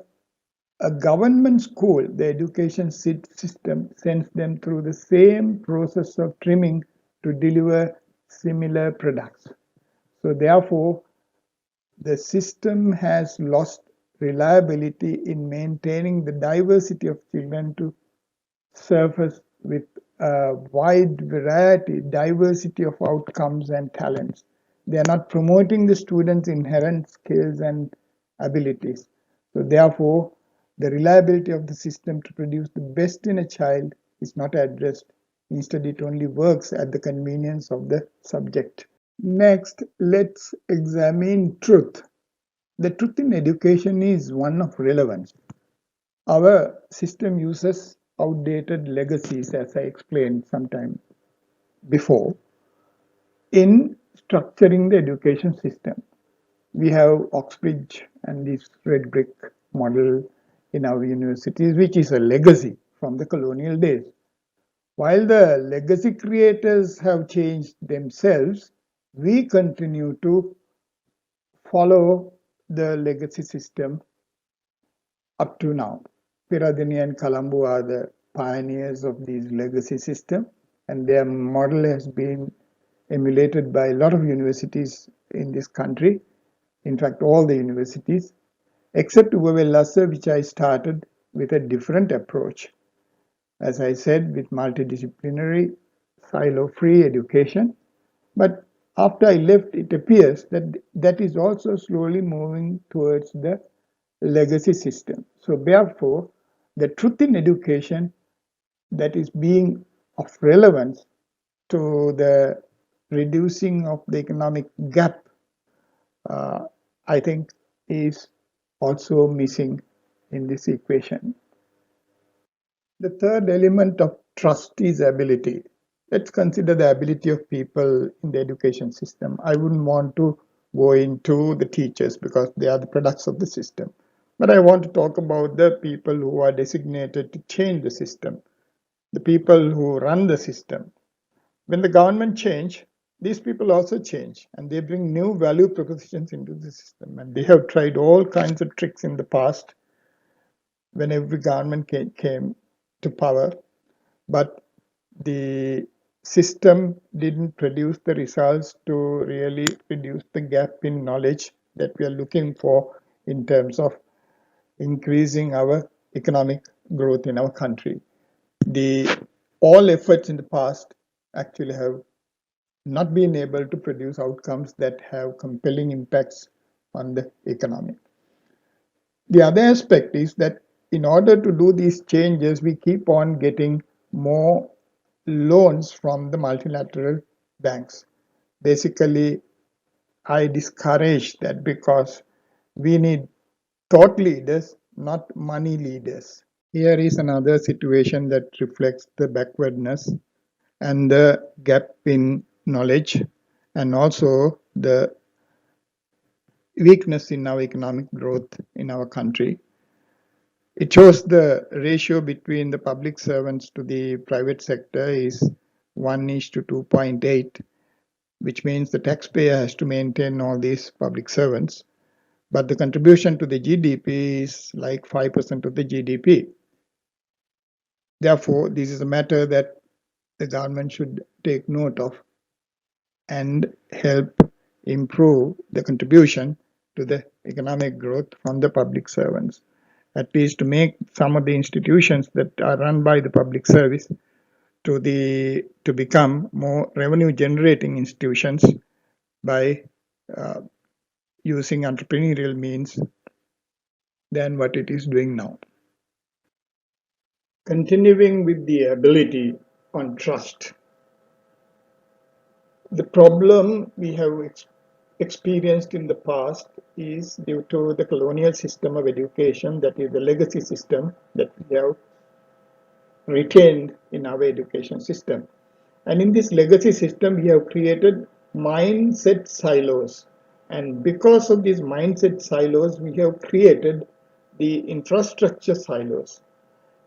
a government school. The education system sends them through the same process of trimming to deliver similar products. So therefore, the system has lost reliability in maintaining the diversity of children to surface with a wide variety, diversity of outcomes and talents. They are not promoting the students' inherent skills and abilities. So therefore, the reliability of the system to produce the best in a child is not addressed. Instead, it only works at the convenience of the subject. Next, let's examine truth. The truth in education is one of relevance. Our system uses outdated legacies, as I explained sometime before, in structuring the education system. We have Oxbridge and this red brick model in our universities, which is a legacy from the colonial days. While the legacy creators have changed themselves, we continue to follow the legacy system up to now. Peradeniya and Colombo are the pioneers of these legacy system, and their model has been emulated by a lot of universities in this country. In fact, all the universities, except Wellassa, which I started with a different approach. As I said, with multidisciplinary, silo-free education. But after I left, it appears that that is also slowly moving towards the legacy system. So therefore, the truth in education that is being of relevance to the reducing of the economic gap, I think is also missing in this equation. The third element of trust is ability. Let's consider the ability of people in the education system. I wouldn't want to go into the teachers because they are the products of the system. But I want to talk about the people who are designated to change the system, the people who run the system. When the government change, these people also change and they bring new value propositions into the system. And they have tried all kinds of tricks in the past when every government came to power. But the system didn't produce the results to really reduce the gap in knowledge that we are looking for in terms of increasing our economic growth in our country. All efforts in the past actually have not been able to produce outcomes that have compelling impacts on the economy. The other aspect is that in order to do these changes, we keep on getting more loans from the multilateral banks. Basically, I discourage that because we need thought leaders, not money leaders. Here is another situation that reflects the backwardness and the gap in knowledge and also the weakness in our economic growth in our country. It shows the ratio between the public servants to the private sector is 1:2.8, which means the taxpayer has to maintain all these public servants. But the contribution to the GDP is like 5% of the GDP. Therefore, this is a matter that the government should take note of and help improve the contribution to the economic growth from the public servants, at least to make some of the institutions that are run by the public service to become more revenue generating institutions by using entrepreneurial means than what it is doing now. Continuing with the ability on trust, the problem we have experienced in the past is due to the colonial system of education, that is the legacy system that we have retained in our education system. And in this legacy system, we have created mindset silos. And because of these mindset silos, we have created the infrastructure silos.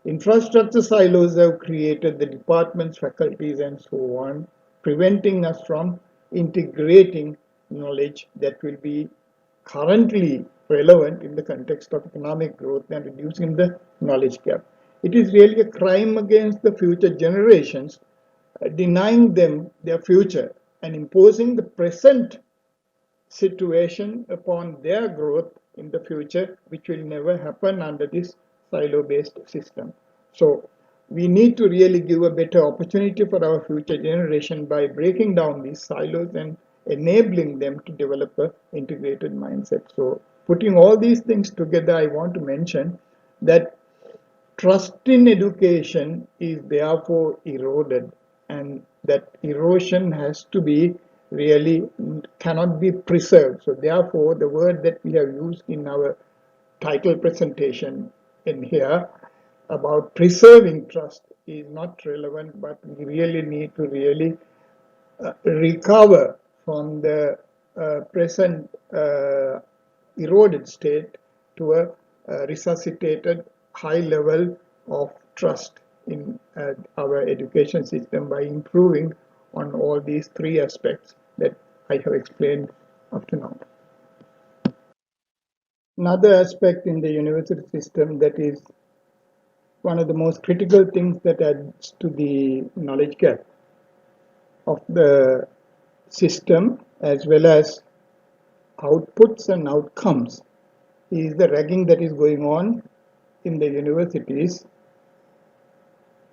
Infrastructure silos have created the departments, faculties, and so on, preventing us from integrating knowledge that will be currently relevant in the context of economic growth and reducing the knowledge gap. It is really a crime against the future generations, denying them their future and imposing the present situation upon their growth in the future, which will never happen under this silo-based system. So we need to really give a better opportunity for our future generation by breaking down these silos and enabling them to develop an integrated mindset. So putting all these things together, I want to mention that trust in education is therefore eroded, and that erosion has to be really cannot be preserved. So therefore, the word that we have used in our title presentation in here about preserving trust is not relevant, but we really need to really recover from the present eroded state to a resuscitated high level of trust in our education system by improving on all these three aspects that I have explained up to now. Another aspect in the university system that is one of the most critical things that adds to the knowledge gap of the system as well as outputs and outcomes is the ragging that is going on in the universities,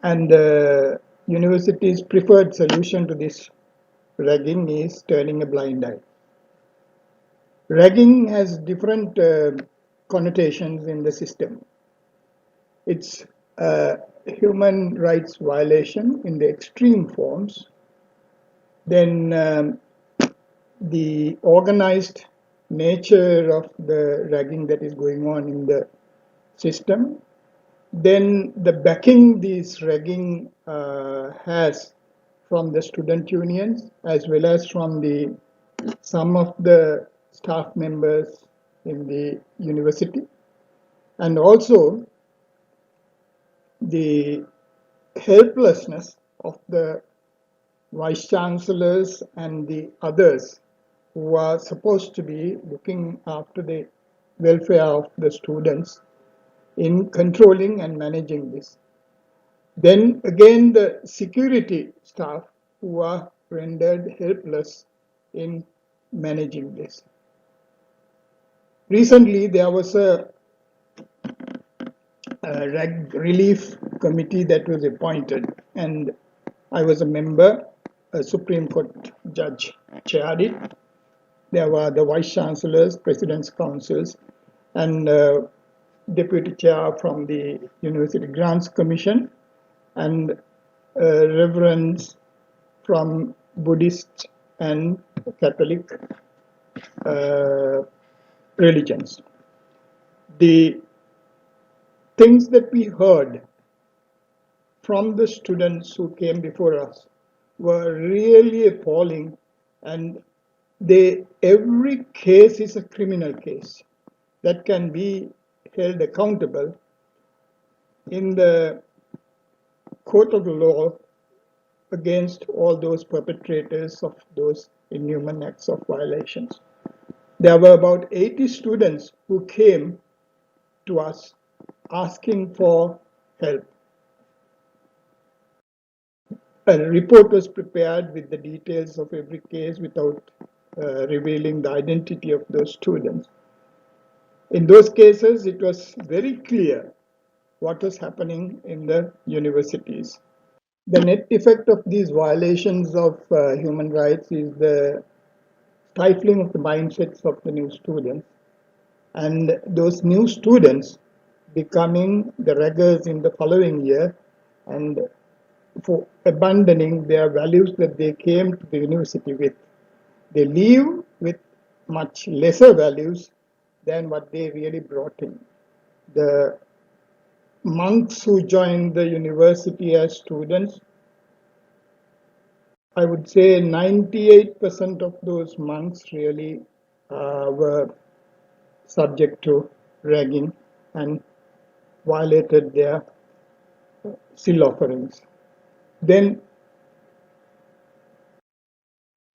and the university's preferred solution to this ragging is turning a blind eye. Ragging has different connotations in the system. It's a human rights violation in the extreme forms. Then the organized nature of the ragging that is going on in the system, then the backing this ragging has from the student unions as well as from some of the staff members in the university, and also the helplessness of the vice chancellors and the others who are supposed to be looking after the welfare of the students in controlling and managing this. Then again, the security staff who are rendered helpless in managing this. Recently, there was a relief committee that was appointed, and I was a member. A Supreme Court judge chaired it. There were the vice chancellors, president's councils, and deputy chair from the University Grants Commission, and reverends from Buddhist and Catholic religions. The things that we heard from the students who came before us were really appalling, and every case is a criminal case that can be held accountable in the court of law against all those perpetrators of those inhuman acts of violations. There were about 80 students who came to us asking for help. A report was prepared with the details of every case without revealing the identity of those students. In those cases, it was very clear what was happening in the universities. The net effect of these violations of human rights is the stifling of the mindsets of the new students, and those new students becoming the raggers in the following year and for abandoning their values that they came to the university with. They leave with much lesser values than what they really brought in. The monks who joined the university as students, I would say 98% of those monks really were subject to ragging and violated their seal offerings. Then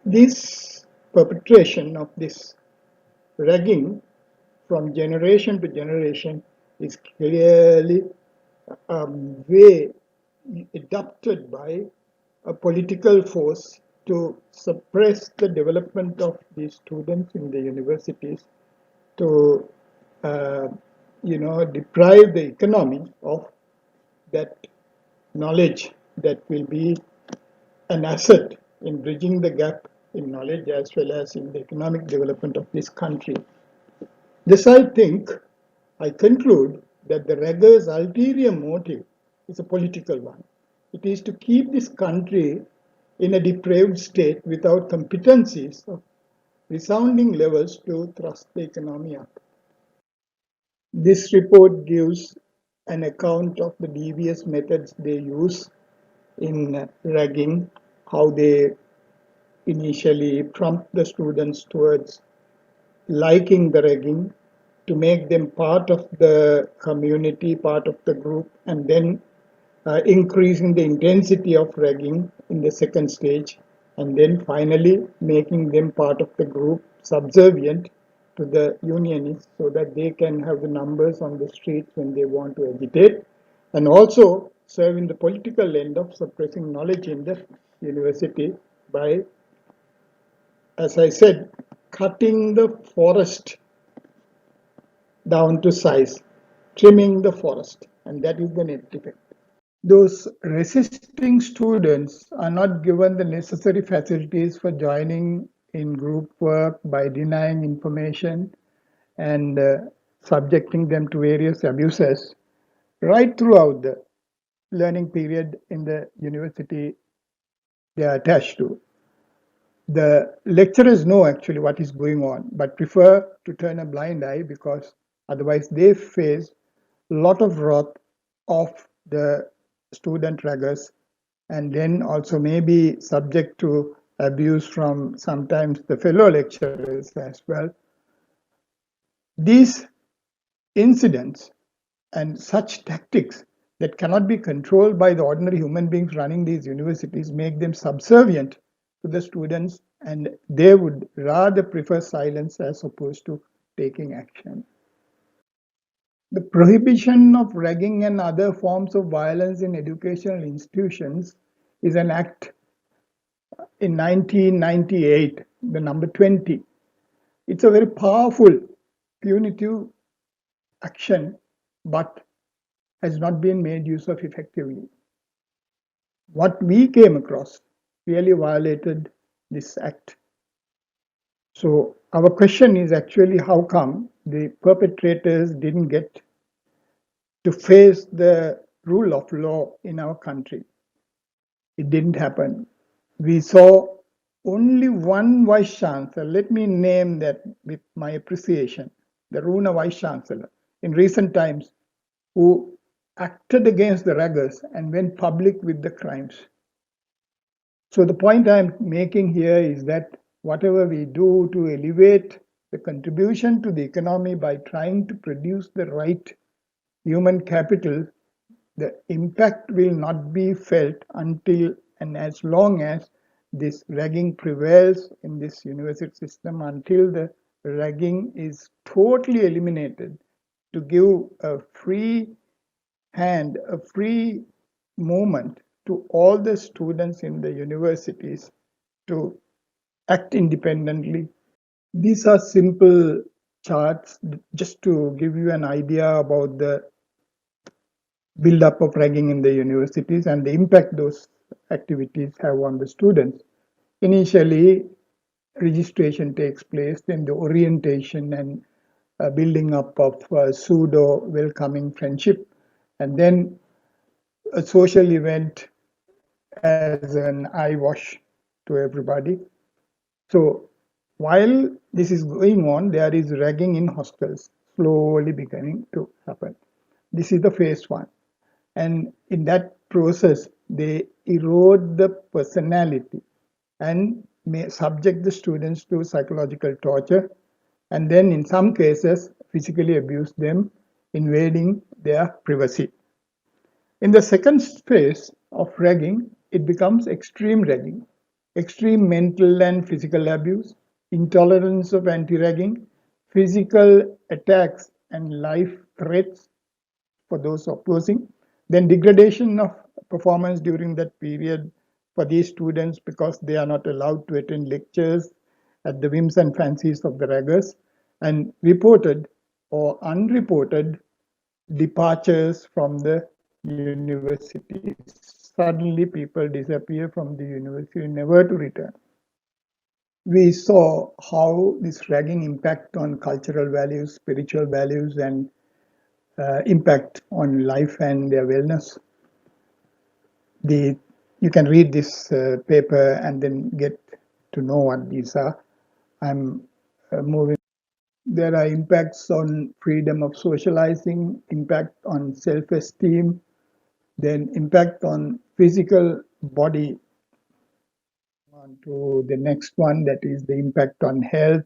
this perpetration of this ragging from generation to generation is clearly way adopted by a political force to suppress the development of these students in the universities, to deprive the economy of that knowledge that will be an asset in bridging the gap in knowledge as well as in the economic development of this country. This, I conclude that the raggers' ulterior motive is a political one. It is to keep this country in a depraved state without competencies of resounding levels to thrust the economy up. This report gives an account of the devious methods they use in ragging, how they initially prompt the students towards liking the ragging, to make them part of the community, part of the group, and then increasing the intensity of ragging in the second stage, and then finally making them part of the group, subservient to the unionists, so that they can have the numbers on the streets when they want to agitate, and also serving the political end of suppressing knowledge in the university by, as I said, cutting the forest down to size, trimming the forest, and that is the net effect. Those resisting students are not given the necessary facilities for joining in group work by denying information and subjecting them to various abuses right throughout the learning period in the university they are attached to. The lecturers know actually what is going on, but prefer to turn a blind eye because otherwise they face a lot of wrath of the student raggers, and then also may be subject to abuse from sometimes the fellow lecturers as well. These incidents and such tactics that cannot be controlled by the ordinary human beings running these universities, make them subservient to the students, and they would rather prefer silence as opposed to taking action. The prohibition of ragging and other forms of violence in educational institutions is an act in 1998, the number 20. It's a very powerful punitive action, but has not been made use of effectively. What we came across really violated this act. So our question is actually how come the perpetrators didn't get to face the rule of law in our country? It didn't happen. We saw only one vice chancellor. Let me name that with my appreciation, the Runa vice chancellor in recent times, who acted against the raggers and went public with the crimes. So the point I'm making here is that whatever we do to elevate the contribution to the economy by trying to produce the right human capital, the impact will not be felt until and as long as this ragging prevails in this university system, until the ragging is totally eliminated, to give a free hand, a free movement to all the students in the universities to act independently. These are simple charts just to give you an idea about the build-up of ragging in the universities and the impact those activities have on the students. Initially, registration takes place, then the orientation and building up of pseudo welcoming friendship, and then a social event as an eye wash to everybody. So while this is going on, there is ragging in hostels slowly beginning to happen. This is the phase one. And in that process, they erode the personality and may subject the students to psychological torture, and then in some cases, physically abuse them, invading their privacy. In the second phase of ragging, it becomes extreme ragging, extreme mental and physical abuse, intolerance of anti-ragging, physical attacks and life threats for those opposing, then degradation of performance during that period for these students because they are not allowed to attend lectures at the whims and fancies of the raggers, and reported or unreported departures from the university. Suddenly people disappear from the university, never to return. We saw how this ragging impact on cultural values, spiritual values, and impact on life and their wellness. You can read this paper and then get to know what these are. I'm moving. There are impacts on freedom of socializing, impact on self-esteem, then impact on physical body. On to the next one, that is the impact on health,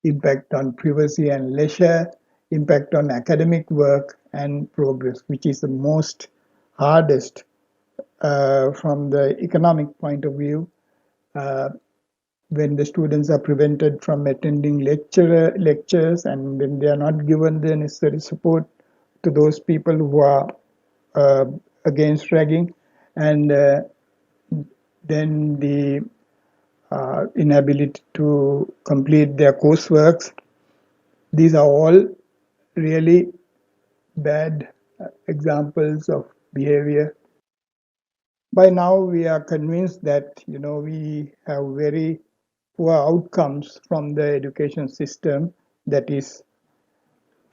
impact on privacy and leisure, impact on academic work and progress, which is the most hardest from the economic point of view. When the students are prevented from attending lectures, and when they are not given the necessary support to those people who are uh, against ragging, and then the inability to complete their courseworks. These are all really bad examples of behavior. By now, we are convinced that we have very poor outcomes from the education system that is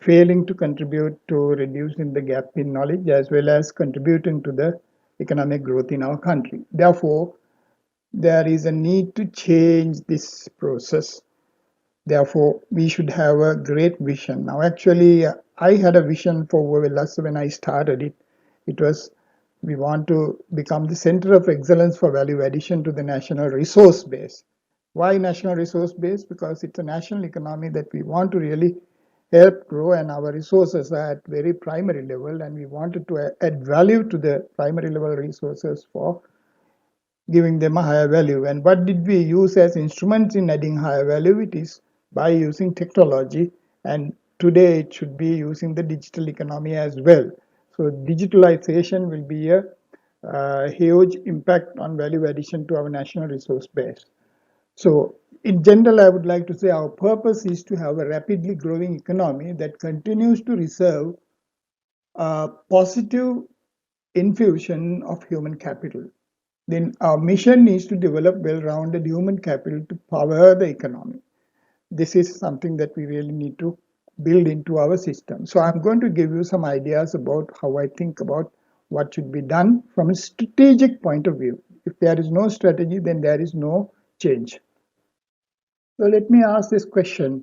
failing to contribute to reducing the gap in knowledge as well as contributing to the economic growth in our country. Therefore, there is a need to change this process. Therefore, we should have a great vision. Now, actually, I had a vision for Wellassa when I started it. It was we want to become the center of excellence for value addition to the national resource base. Why national resource base? Because it's a national economy that we want to really help grow, and our resources are at very primary level, and we wanted to add value to the primary level resources for giving them a higher value. And what did we use as instruments in adding higher value? It is by using technology, and today it should be using the digital economy as well. So digitalization will be a huge impact on value addition to our national resource base. So in general, I would like to say our purpose is to have a rapidly growing economy that continues to reserve a positive infusion of human capital. Then our mission is to develop well-rounded human capital to power the economy. This is something that we really need to build into our system. So I'm going to give you some ideas about how I think about what should be done from a strategic point of view. If there is no strategy, then there is no change. So let me ask this question.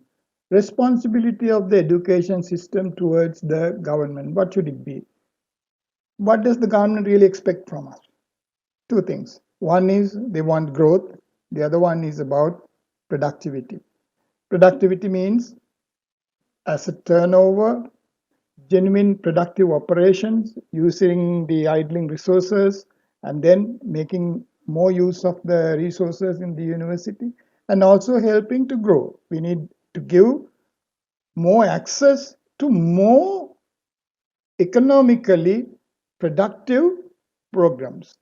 Responsibility of the education system towards the government, what should it be? What does the government really expect from us? Two things. One is they want growth. The other one is about productivity. Productivity means asset turnover, genuine productive operations, using the idling resources, and then making more use of the resources in the university, and also helping to grow. We need to give more access to more economically productive programs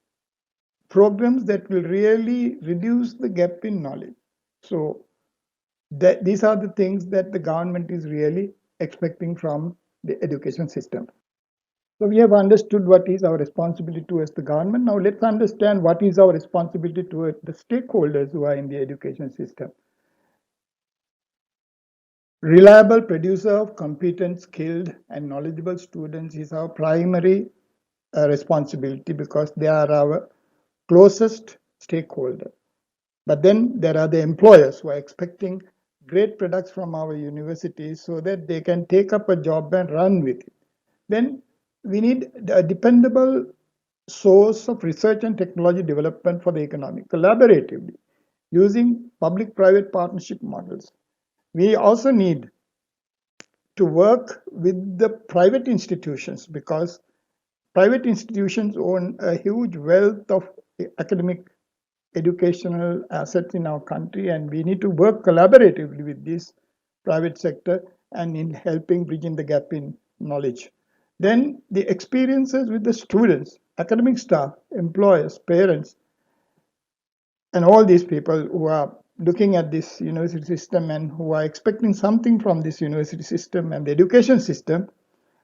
that will really reduce the gap in knowledge. So these are the things that the government is really expecting from the education system. So we have understood what is our responsibility towards the government. Now let's understand what is our responsibility towards the stakeholders who are in the education system. Reliable producer of competent, skilled, and knowledgeable students is our primary responsibility, because they are our closest stakeholder. But then there are the employers who are expecting great products from our universities so that they can take up a job and run with it. Then we need a dependable source of research and technology development for the economy, collaboratively, using public-private partnership models. We also need to work with the private institutions, because private institutions own a huge wealth of academic educational assets in our country, and we need to work collaboratively with this private sector and in helping bridging the gap in knowledge. Then the experiences with the students, academic staff, employers, parents, and all these people who are looking at this university system and who are expecting something from this university system and the education system,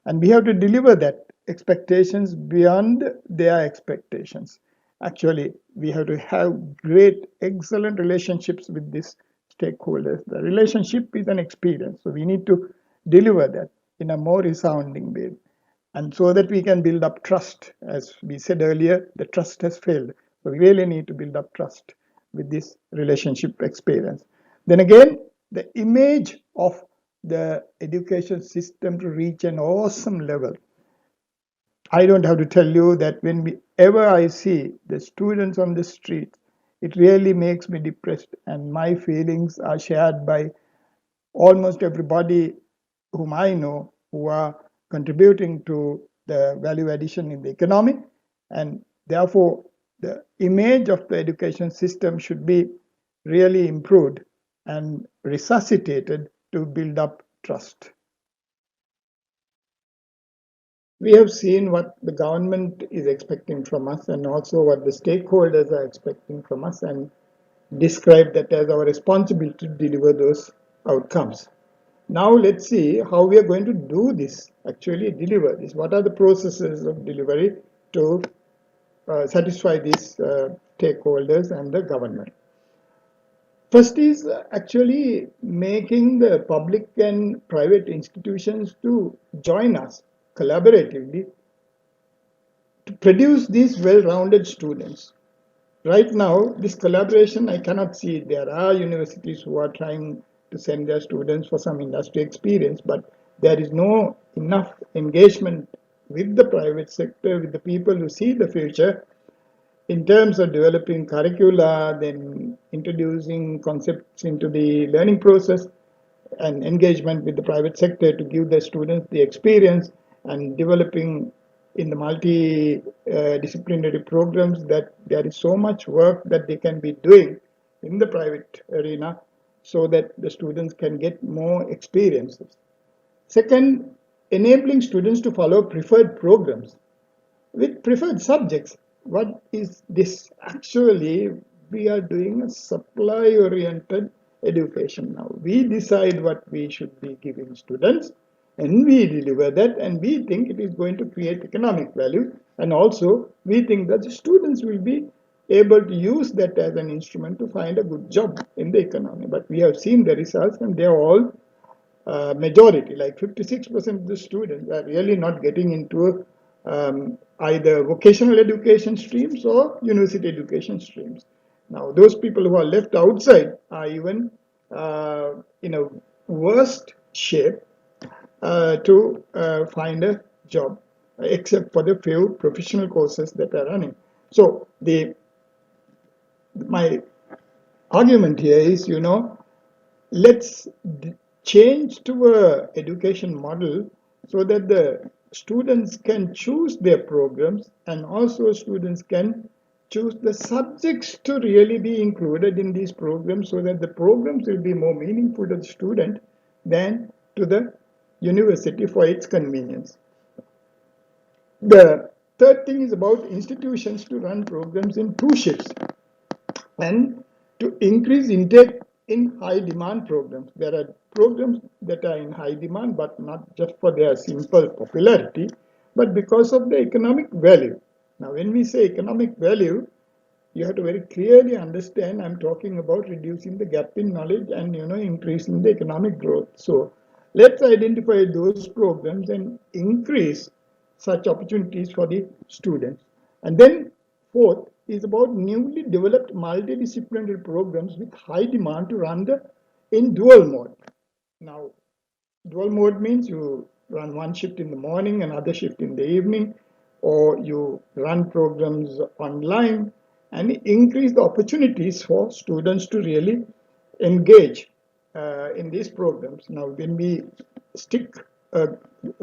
and we have to deliver that expectations beyond their expectations. Actually, we have to have great, excellent relationships with these stakeholders. The relationship is an experience, so we need to deliver that in a more resounding way. And so that we can build up trust. As we said earlier, the trust has failed. So we really need to build up trust with this relationship experience. Then again, the image of the education system to reach an awesome level. I don't have to tell you that whenever I see the students on the street, it really makes me depressed, and my feelings are shared by almost everybody whom I know who are contributing to the value addition in the economy. And therefore, the image of the education system should be really improved and resuscitated to build up trust. We have seen what the government is expecting from us and also what the stakeholders are expecting from us, and describe that as our responsibility to deliver those outcomes. Now let's see how we are going to do this, actually deliver this. What are the processes of delivery to satisfy these stakeholders and the government? First is actually making the public and private institutions to join us collaboratively to produce these well-rounded students. Right now, this collaboration, I cannot see it. There are universities who are trying to send their students for some industry experience, but there is no enough engagement with the private sector, with the people who see the future, in terms of developing curricula, then introducing concepts into the learning process, and engagement with the private sector to give the students the experience and developing in the multi-disciplinary programs, that there is so much work that they can be doing in the private arena so that the students can get more experiences. Second, enabling students to follow preferred programs with preferred subjects. What is this? Actually, we are doing a supply oriented education now. We decide what we should be giving students and we deliver that, and we think it is going to create economic value, and also we think that the students will be able to use that as an instrument to find a good job in the economy. But we have seen the results, and they are all majority, like 56% of the students are really not getting into either vocational education streams or university education streams. Now, those people who are left outside are even in a worst shape to find a job, except for the few professional courses that are running. So, my argument here is, let's change to a education model so that the students can choose their programs, and also students can choose the subjects to really be included in these programs, so that the programs will be more meaningful to the student than to the university for its convenience. The third thing is about institutions to run programs in two shifts and to increase intake in high demand programs. There are programs that are in high demand, but not just for their simple popularity, but because of the economic value. Now, when we say economic value, you have to very clearly understand I'm talking about reducing the gap in knowledge and increasing the economic growth. So let's identify those programs and increase such opportunities for the students. And then fourth is about newly developed multidisciplinary programs with high demand to run in dual mode. Now, dual mode means you run one shift in the morning, another shift in the evening, or you run programs online and increase the opportunities for students to really engage in these programs. Now, when we stick a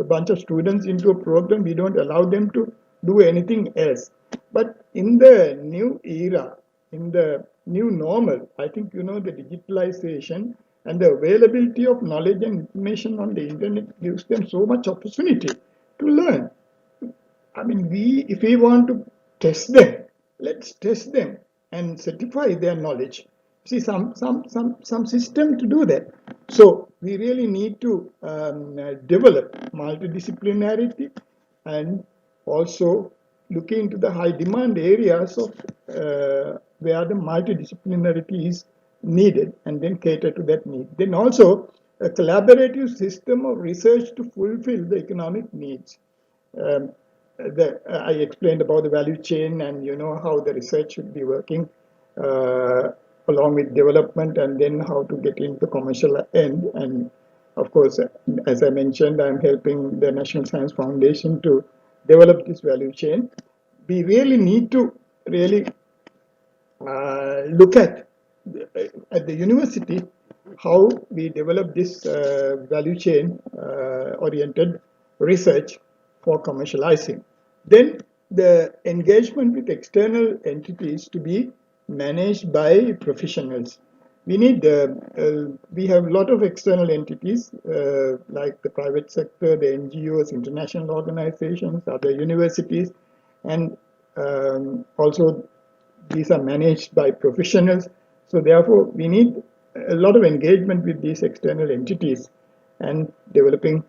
bunch of students into a program, we don't allow them to do anything else. But in the new era, in the new normal, I think the digitalization and the availability of knowledge and information on the internet gives them so much opportunity to learn. I mean, if we want to test them, let's test them and certify their knowledge. See, some system to do that. So we really need to develop multidisciplinarity and also look into the high demand areas of where the multidisciplinarity is needed, and then cater to that need. Then also a collaborative system of research to fulfill the economic needs. I explained about the value chain and how the research should be working along with development, and then how to get into the commercial end. And of course, as I mentioned, I'm helping the National Science Foundation to develop this value chain. We really need to really look at the university how we develop this value chain oriented research for commercializing. Then the engagement with external entities to be managed by professionals. We need we have a lot of external entities like the private sector, the NGOs, international organizations, other universities, and also these are managed by professionals. So therefore, we need a lot of engagement with these external entities and developing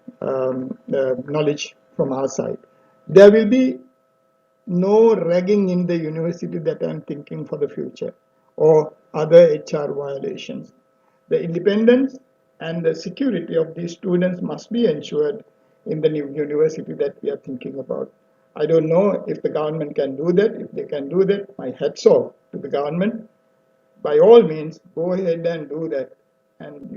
knowledge from our side. There will be no ragging in the university that I'm thinking for the future, or other HR violations. The independence and the security of these students must be ensured in the new university that we are thinking about. I don't know if the government can do that. If they can do that, my hats off to the government. By all means, go ahead and do that. And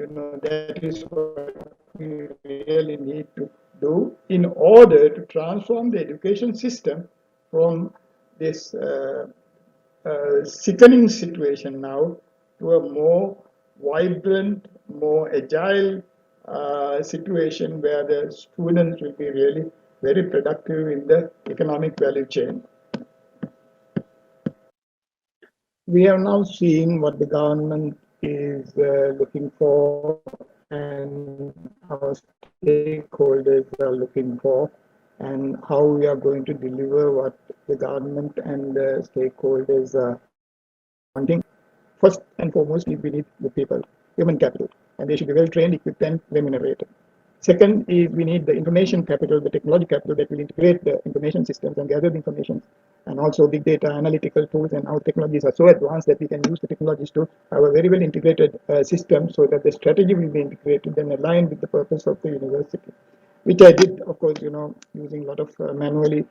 that is what we really need to do in order to transform the education system from this sickening situation now to a more vibrant, more agile, situation where the students will be really very productive in the economic value chain. We have now seen what the government is looking for and our stakeholders are looking for, and how we are going to deliver what the government and the stakeholders are wanting. First and foremost, we need the people, human capital, and they should be well trained, equipped, and remunerated. Second is we need the information capital, the technology capital that will integrate the information systems and gather the information, and also big data analytical tools. And our technologies are so advanced that we can use the technologies to have a very well integrated system, so that the strategy will be integrated and aligned with the purpose of the university, which I did, of course, using a lot of manually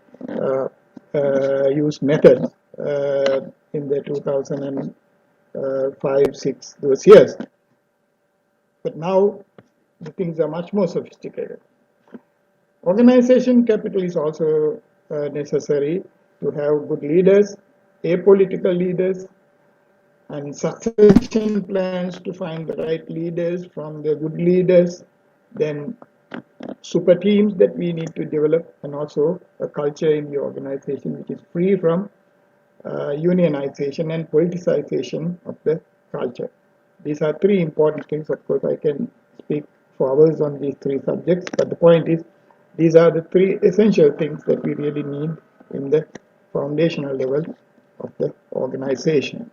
used methods in the 2005-6 those years. But now the things are much more sophisticated. Organization capital is also necessary to have good leaders, apolitical leaders, and succession plans to find the right leaders from the good leaders, then super teams that we need to develop, and also a culture in the organization which is free from unionization and politicization of the culture. These are three important things. Of course, I can speak for hours on these three subjects, but the point is, these are the three essential things that we really need in the foundational level of the organization.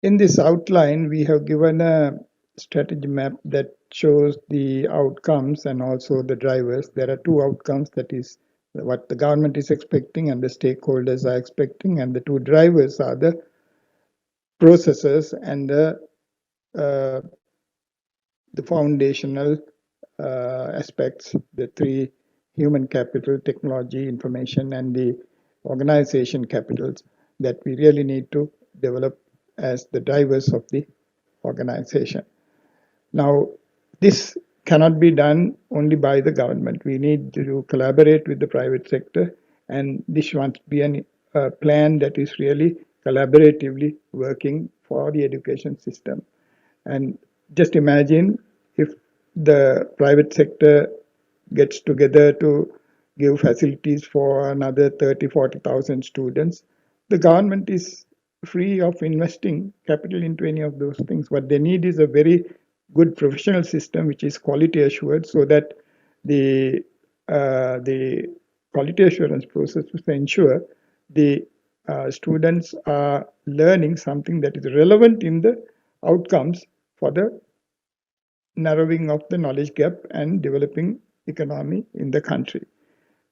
In this outline, we have given a strategy map that shows the outcomes and also the drivers. There are two outcomes, that is what the government is expecting and the stakeholders are expecting, and the two drivers are the processes and the foundational aspects, the three: human capital, technology, information, and the organization capitals that we really need to develop as the drivers of the organization. Now, this cannot be done only by the government. We need to collaborate with the private sector, and this must be a plan that is really collaboratively working for the education system. And just imagine if the private sector gets together to give facilities for another 30, 40,000 students, the government is free of investing capital into any of those things. What they need is a very good professional system which is quality assured, so that the quality assurance process will ensure the students are learning something that is relevant in the outcomes for the narrowing of the knowledge gap and developing economy in the country.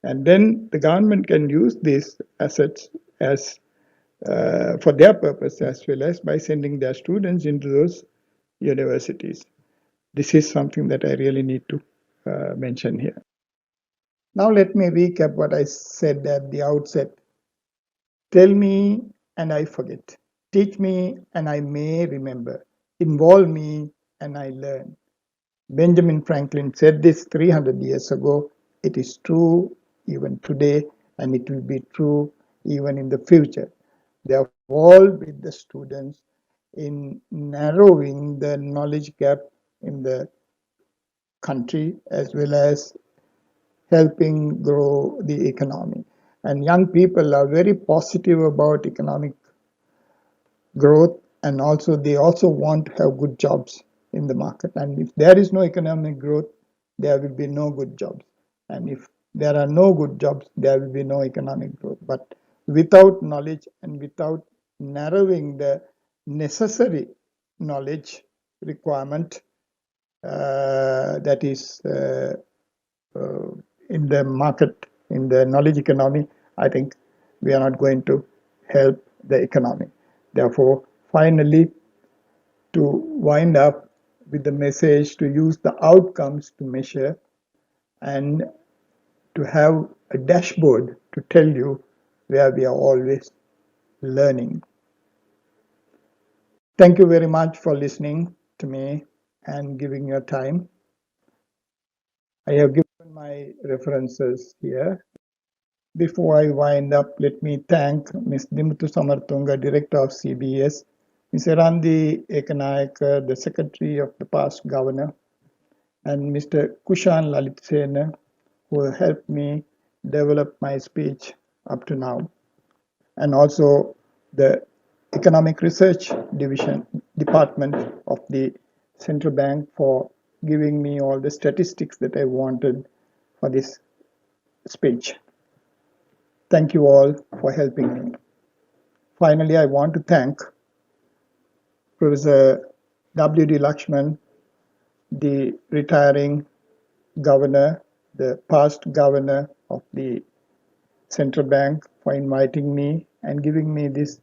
And then the government can use these assets as for their purpose, as well as by sending their students into those universities. This is something that I really need to mention here. Now let me recap what I said at the outset. Tell me and I forget. Teach me and I may remember. Involve me and I learn. Benjamin Franklin said this 300 years ago. It is true even today, and it will be true even in the future. They have all with the students in narrowing the knowledge gap in the country, as well as helping grow the economy. And young people are very positive about economic growth, and also they also want to have good jobs in the market. And if there is no economic growth, there will be no good jobs. And if there are no good jobs, there will be no economic growth. But without knowledge and without narrowing the necessary knowledge requirement that is in the market, in the knowledge economy, I think we are not going to help the economy. Therefore, finally, to wind up with the message to use the outcomes to measure and to have a dashboard to tell you where we are always learning. Thank you very much for listening to me and giving your time. I have given my references here. Before I wind up, let me thank Ms. Dimuthu Samartunga, Director of CBS, Ms. Erandi Ekanayaka, the Secretary of the past Governor, and Mr. Kushan Lalitsen, who helped me develop my speech up to now, and also the Economic Research Division Department of the Central Bank for giving me all the statistics that I wanted for this speech. Thank you all for helping me. Finally, I want to thank Professor W.D. Lakshman, the retiring governor, the past governor of the Central Bank, for inviting me and giving me this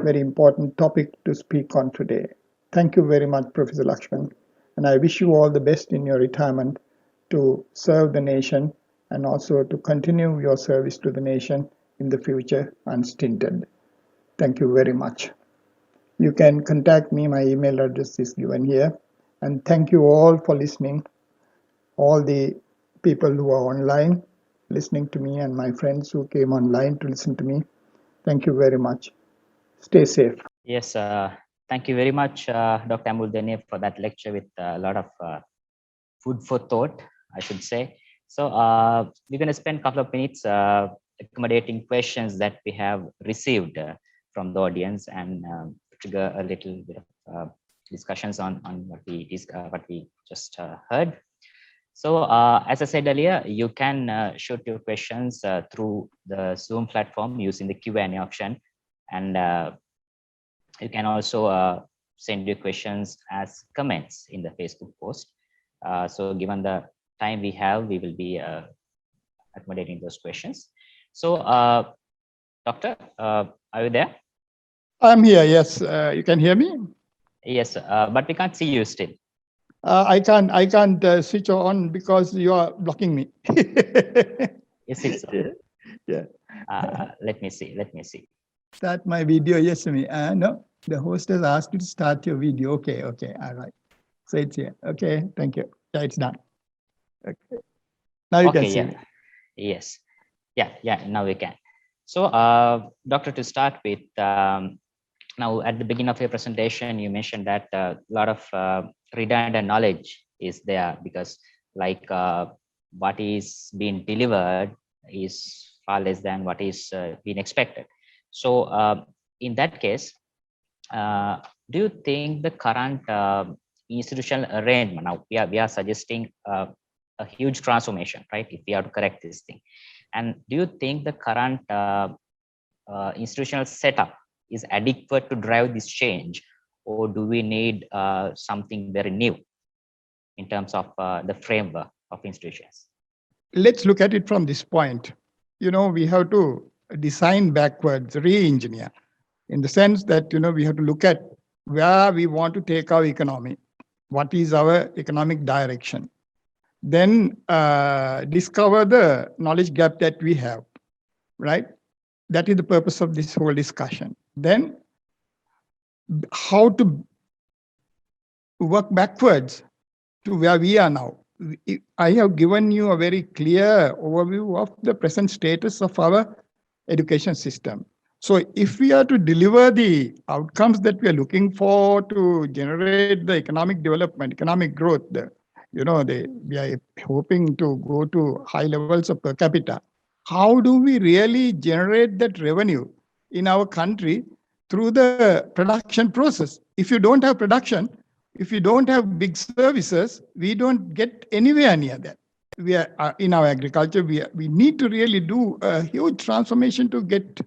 very important topic to speak on today. Thank you very much, Professor Lakshman, and I wish you all the best in your retirement to serve the nation and also to continue your service to the nation in the future unstinted. Thank you very much. You can contact me, my email address is given here. And thank you all for listening, all the people who are online listening to me and my friends who came online to listen to me. Thank you very much. Stay safe. Yes, thank you very much, Dr. Embuldeniya, for that lecture with a lot of food for thought, I should say. So we're going to spend a couple of minutes accommodating questions that we have received from the audience and trigger a little bit of discussions on what we just heard. So as I said earlier, you can shoot your questions through the Zoom platform using the Q&A option, and you can also send your questions as comments in the Facebook post. So given the time we have, we will be accommodating those questions. So Doctor, are you there? I'm here, yes. You can hear me? Yes, but we can't see you still. I can't switch on because you are blocking me. Is it so? Yeah. Let me see. Start my video, yes, me. No, the host has asked you to start your video. Okay, all right. So it's here. Okay, thank you. Yeah, it's done. Okay. Now you can see. Yeah. Yes. Yeah, now we can. So, Doctor, to start with, now at the beginning of your presentation, you mentioned that a lot of redundant knowledge is there because like what is being delivered is far less than what is being expected. So in that case, do you think the current institutional arrangement, now we are suggesting a huge transformation, right? If we have to correct this thing. And do you think the current institutional setup is adequate to drive this change, or do we need something very new in terms of the framework of institutions? Let's look at it from this point. We have to design backwards, re-engineer, in the sense that, we have to look at where we want to take our economy. What is our economic direction? Then discover the knowledge gap that we have, right? That is the purpose of this whole discussion. Then how to work backwards to where we are now. I have given you a very clear overview of the present status of our education system. So if we are to deliver the outcomes that we are looking for to generate the economic development, economic growth, we are hoping to go to high levels of per capita. How do we really generate that revenue in our country through the production process? If you don't have production, if you don't have big services, we don't get anywhere near that. We are in our agriculture, we need to really do a huge transformation to get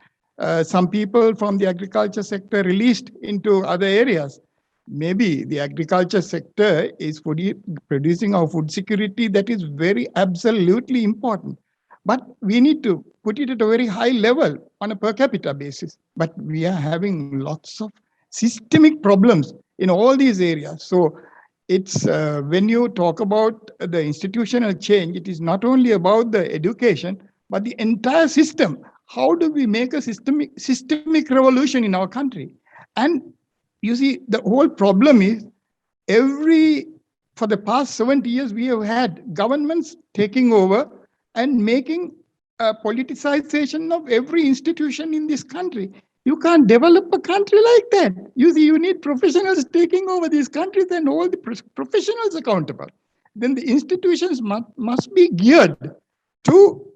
some people from the agriculture sector released into other areas. Maybe the agriculture sector is producing our food security, that is very absolutely important. But we need to put it at a very high level on a per capita basis. But we are having lots of systemic problems in all these areas. So it's when you talk about the institutional change, it is not only about the education, but the entire system. How do we make a systemic revolution in our country? And you see, the whole problem is for the past 70 years, we have had governments taking over and making a politicization of every institution in this country. You can't develop a country like that. You see, you need professionals taking over these countries and hold the professionals accountable. then the institutions must be geared to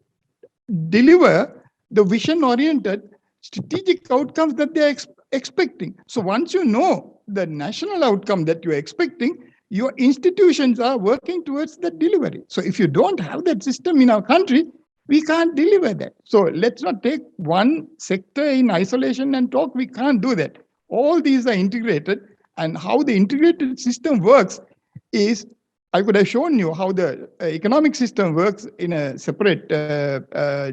deliver the vision-oriented strategic outcomes that they're expecting. So once you know the national outcome that you're expecting, your institutions are working towards that delivery. So if you don't have that system in our country, we can't deliver that. So let's not take one sector in isolation and talk. We can't do that. All these are integrated, and how the integrated system works is, I could have shown you how the economic system works in a separate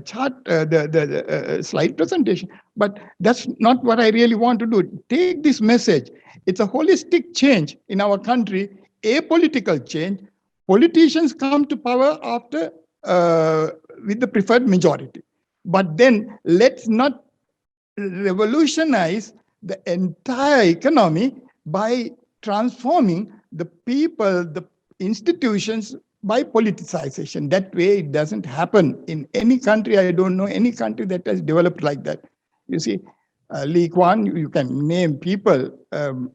chart, the slide presentation. But that's not what I really want to do. Take this message. It's a holistic change in our country, a political change. Politicians come to power after with the preferred majority. But then let's not revolutionize the entire economy by transforming the people, the institutions by politicization. That way, it doesn't happen in any country. I don't know any country that has developed like that. You see, Lee Kuan, you can name people,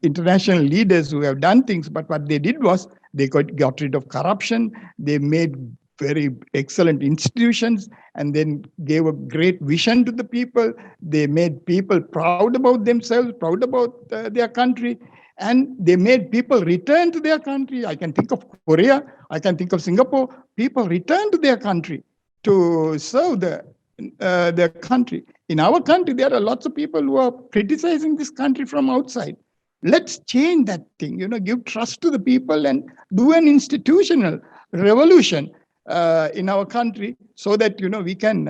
international leaders who have done things, but what they did was they got rid of corruption. They made very excellent institutions and then gave a great vision to the people. They made people proud about themselves, proud about their country, and they made people return to their country. I can think of Korea, I can think of Singapore. People return to their country to serve their country. In our country, there are lots of people who are criticizing this country from outside. Let's change that thing, give trust to the people and do an institutional revolution in our country so that, we can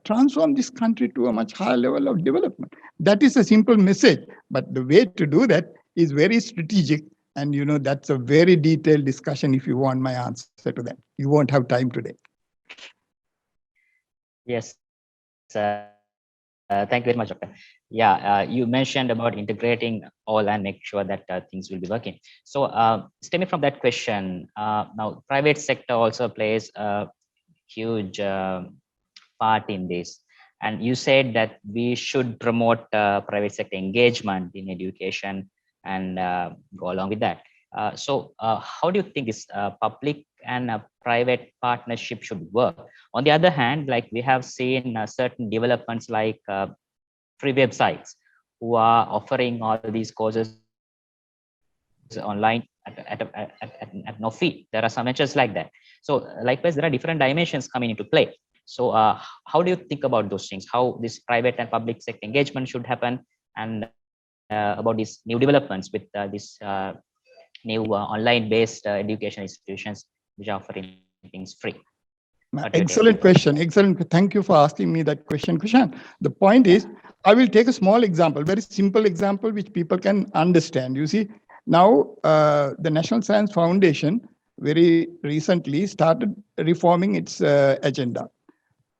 transform this country to a much higher level of development. That is a simple message, but the way to do that is very strategic. And, that's a very detailed discussion if you want my answer to that. You won't have time today. Yes. Thank you very much, Doctor. Yeah, you mentioned about integrating all and make sure that things will be working. So stemming from that question, now private sector also plays a huge part in this. And you said that we should promote private sector engagement in education and go along with that. So how do you think this public and private partnership should work? On the other hand, like we have seen certain developments like free websites who are offering all these courses online at no fee. There are some measures like that. So likewise, there are different dimensions coming into play. So how do you think about those things? How this private and public sector engagement should happen, and about these new developments with this new online-based education institutions which are offering things free? Excellent question. Excellent. Thank you for asking me that question, Kushan. The point is, I will take a small example, very simple example, which people can understand. You see, now the National Science Foundation very recently started reforming its agenda.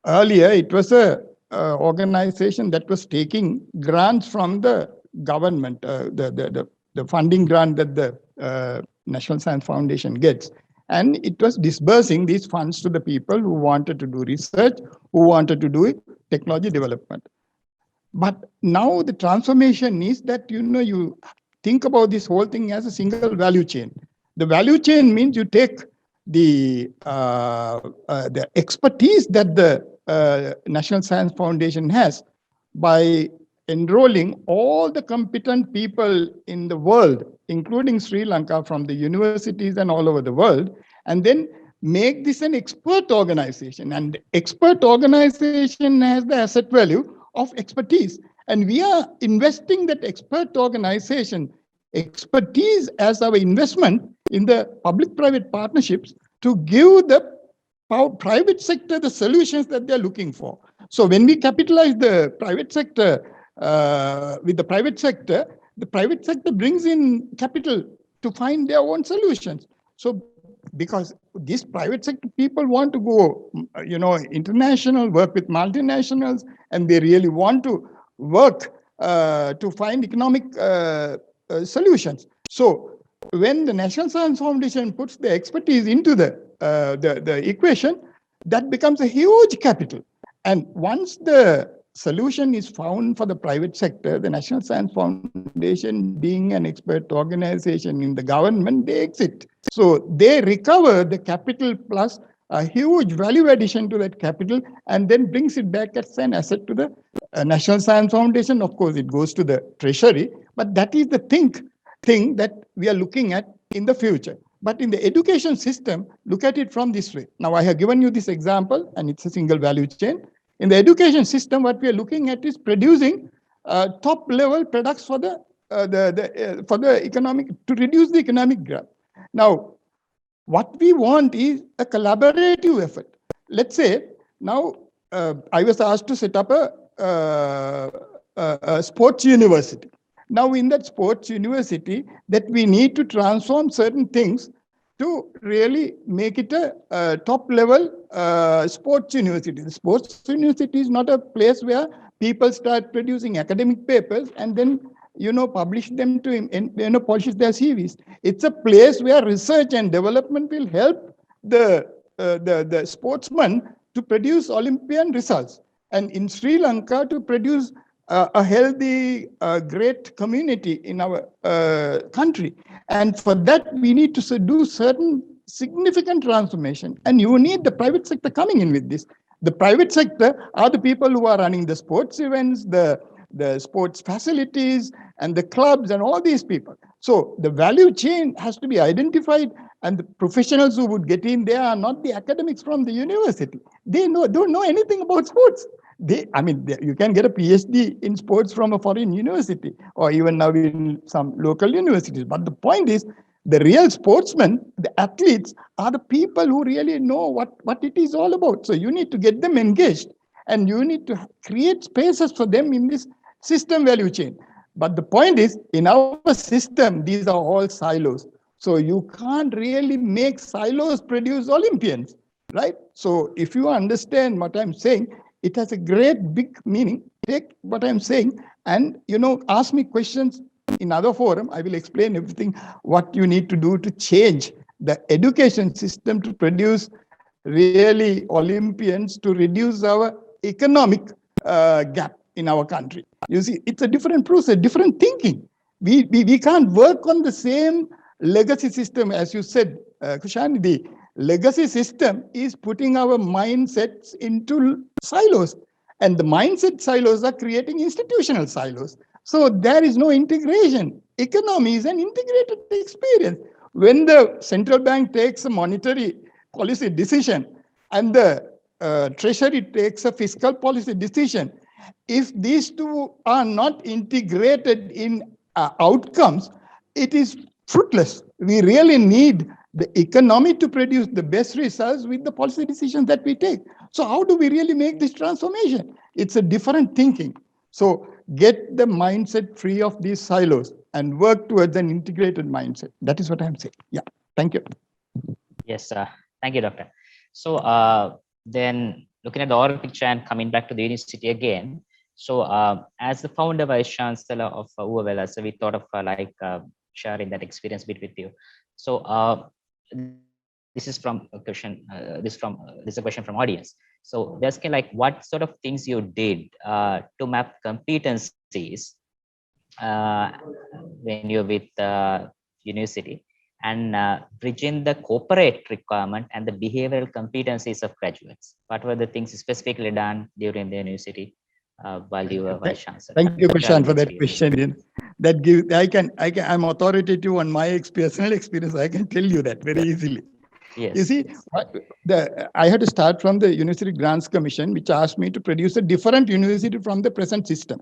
Earlier, it was a organization that was taking grants from the government, the funding grant that the National Science Foundation gets. And it was disbursing these funds to the people who wanted to do research, who wanted to do technology development. But now the transformation is that, you think about this whole thing as a single value chain. The value chain means you take the expertise that the National Science Foundation has by enrolling all the competent people in the world, including Sri Lanka, from the universities and all over the world, and then make this an expert organization. And expert organization has the asset value of expertise. And we are investing that expert organization expertise as our investment in the public-private partnerships to give the private sector the solutions that they're looking for. So when we capitalize the private sector with the private sector brings in capital to find their own solutions. So because these private sector people want to go, international, work with multinationals, and they really want to work to find economic solutions. So when the National Science Foundation puts the expertise into the equation, that becomes a huge capital. And once the solution is found for the private sector, the National Science Foundation, being an expert organization in the government, they exit. So they recover the capital plus a huge value addition to that capital and then brings it back as an asset to the National Science Foundation. Of course, it goes to the treasury, but that is the thing that we are looking at in the future. But in the education system, look at it from this way. Now, I have given you this example, and it's a single value chain. In the education system, what we are looking at is producing top-level products for the economic, to reduce the economic gap. Now, what we want is a collaborative effort. Let's say now I was asked to set up a sports university. Now, in that sports university, that we need to transform certain things to really make it a top-level sports university. The sports university is not a place where people start producing academic papers and then publish them to polish their CVs. It's a place where research and development will help the sportsman to produce Olympian results, and in Sri Lanka to produce a healthy, great community in our country. And for that, we need to do certain significant transformation. And you need the private sector coming in with this. The private sector are the people who are running the sports events, the sports facilities, and the clubs, and all these people. So the value chain has to be identified, and the professionals who would get in there are not the academics from the university. They don't know anything about sports. You can get a PhD in sports from a foreign university, or even now in some local universities. But the point is, the real sportsmen, the athletes, are the people who really know what it is all about. So you need to get them engaged, and you need to create spaces for them in this system value chain. But the point is, in our system, these are all silos. So you can't really make silos produce Olympians, right? So if you understand what I'm saying, it has a great big meaning. Take what I'm saying and, ask me questions in other forum. I will explain everything, what you need to do to change the education system to produce really Olympians, to reduce our economic gap in our country. You see, it's a different process, different thinking. We can't work on the same legacy system, as you said, Kushan. The legacy system is putting our mindsets into silos, and the mindset silos are creating institutional silos. So there is no integration. Economy is an integrated experience. When the central bank takes a monetary policy decision and the treasury takes a fiscal policy decision, if these two are not integrated in outcomes, it is fruitless. We really need the economy to produce the best results with the policy decisions that we take. So how do we really make this transformation? It's a different thinking. So get the mindset free of these silos and work towards an integrated mindset. That is what I'm saying. Yeah, thank you. Yes, thank you, Doctor. So then looking at the overall picture and coming back to the university again. So as the founder vice chancellor of Wellassa, we thought of sharing that experience with you. So this is from a question. This is a question from audience. So there's what sort of things you did to map competencies when you're with university, and bridging the corporate requirement and the behavioral competencies of graduates. What were the things specifically done during the university while you were vice chancellor? Thank you, Kushan, for that question. That gives I'm authoritative on my personal experience. I can tell you that very easily. Yes. You see, I had to start from the University Grants Commission, which asked me to produce a different university from the present system.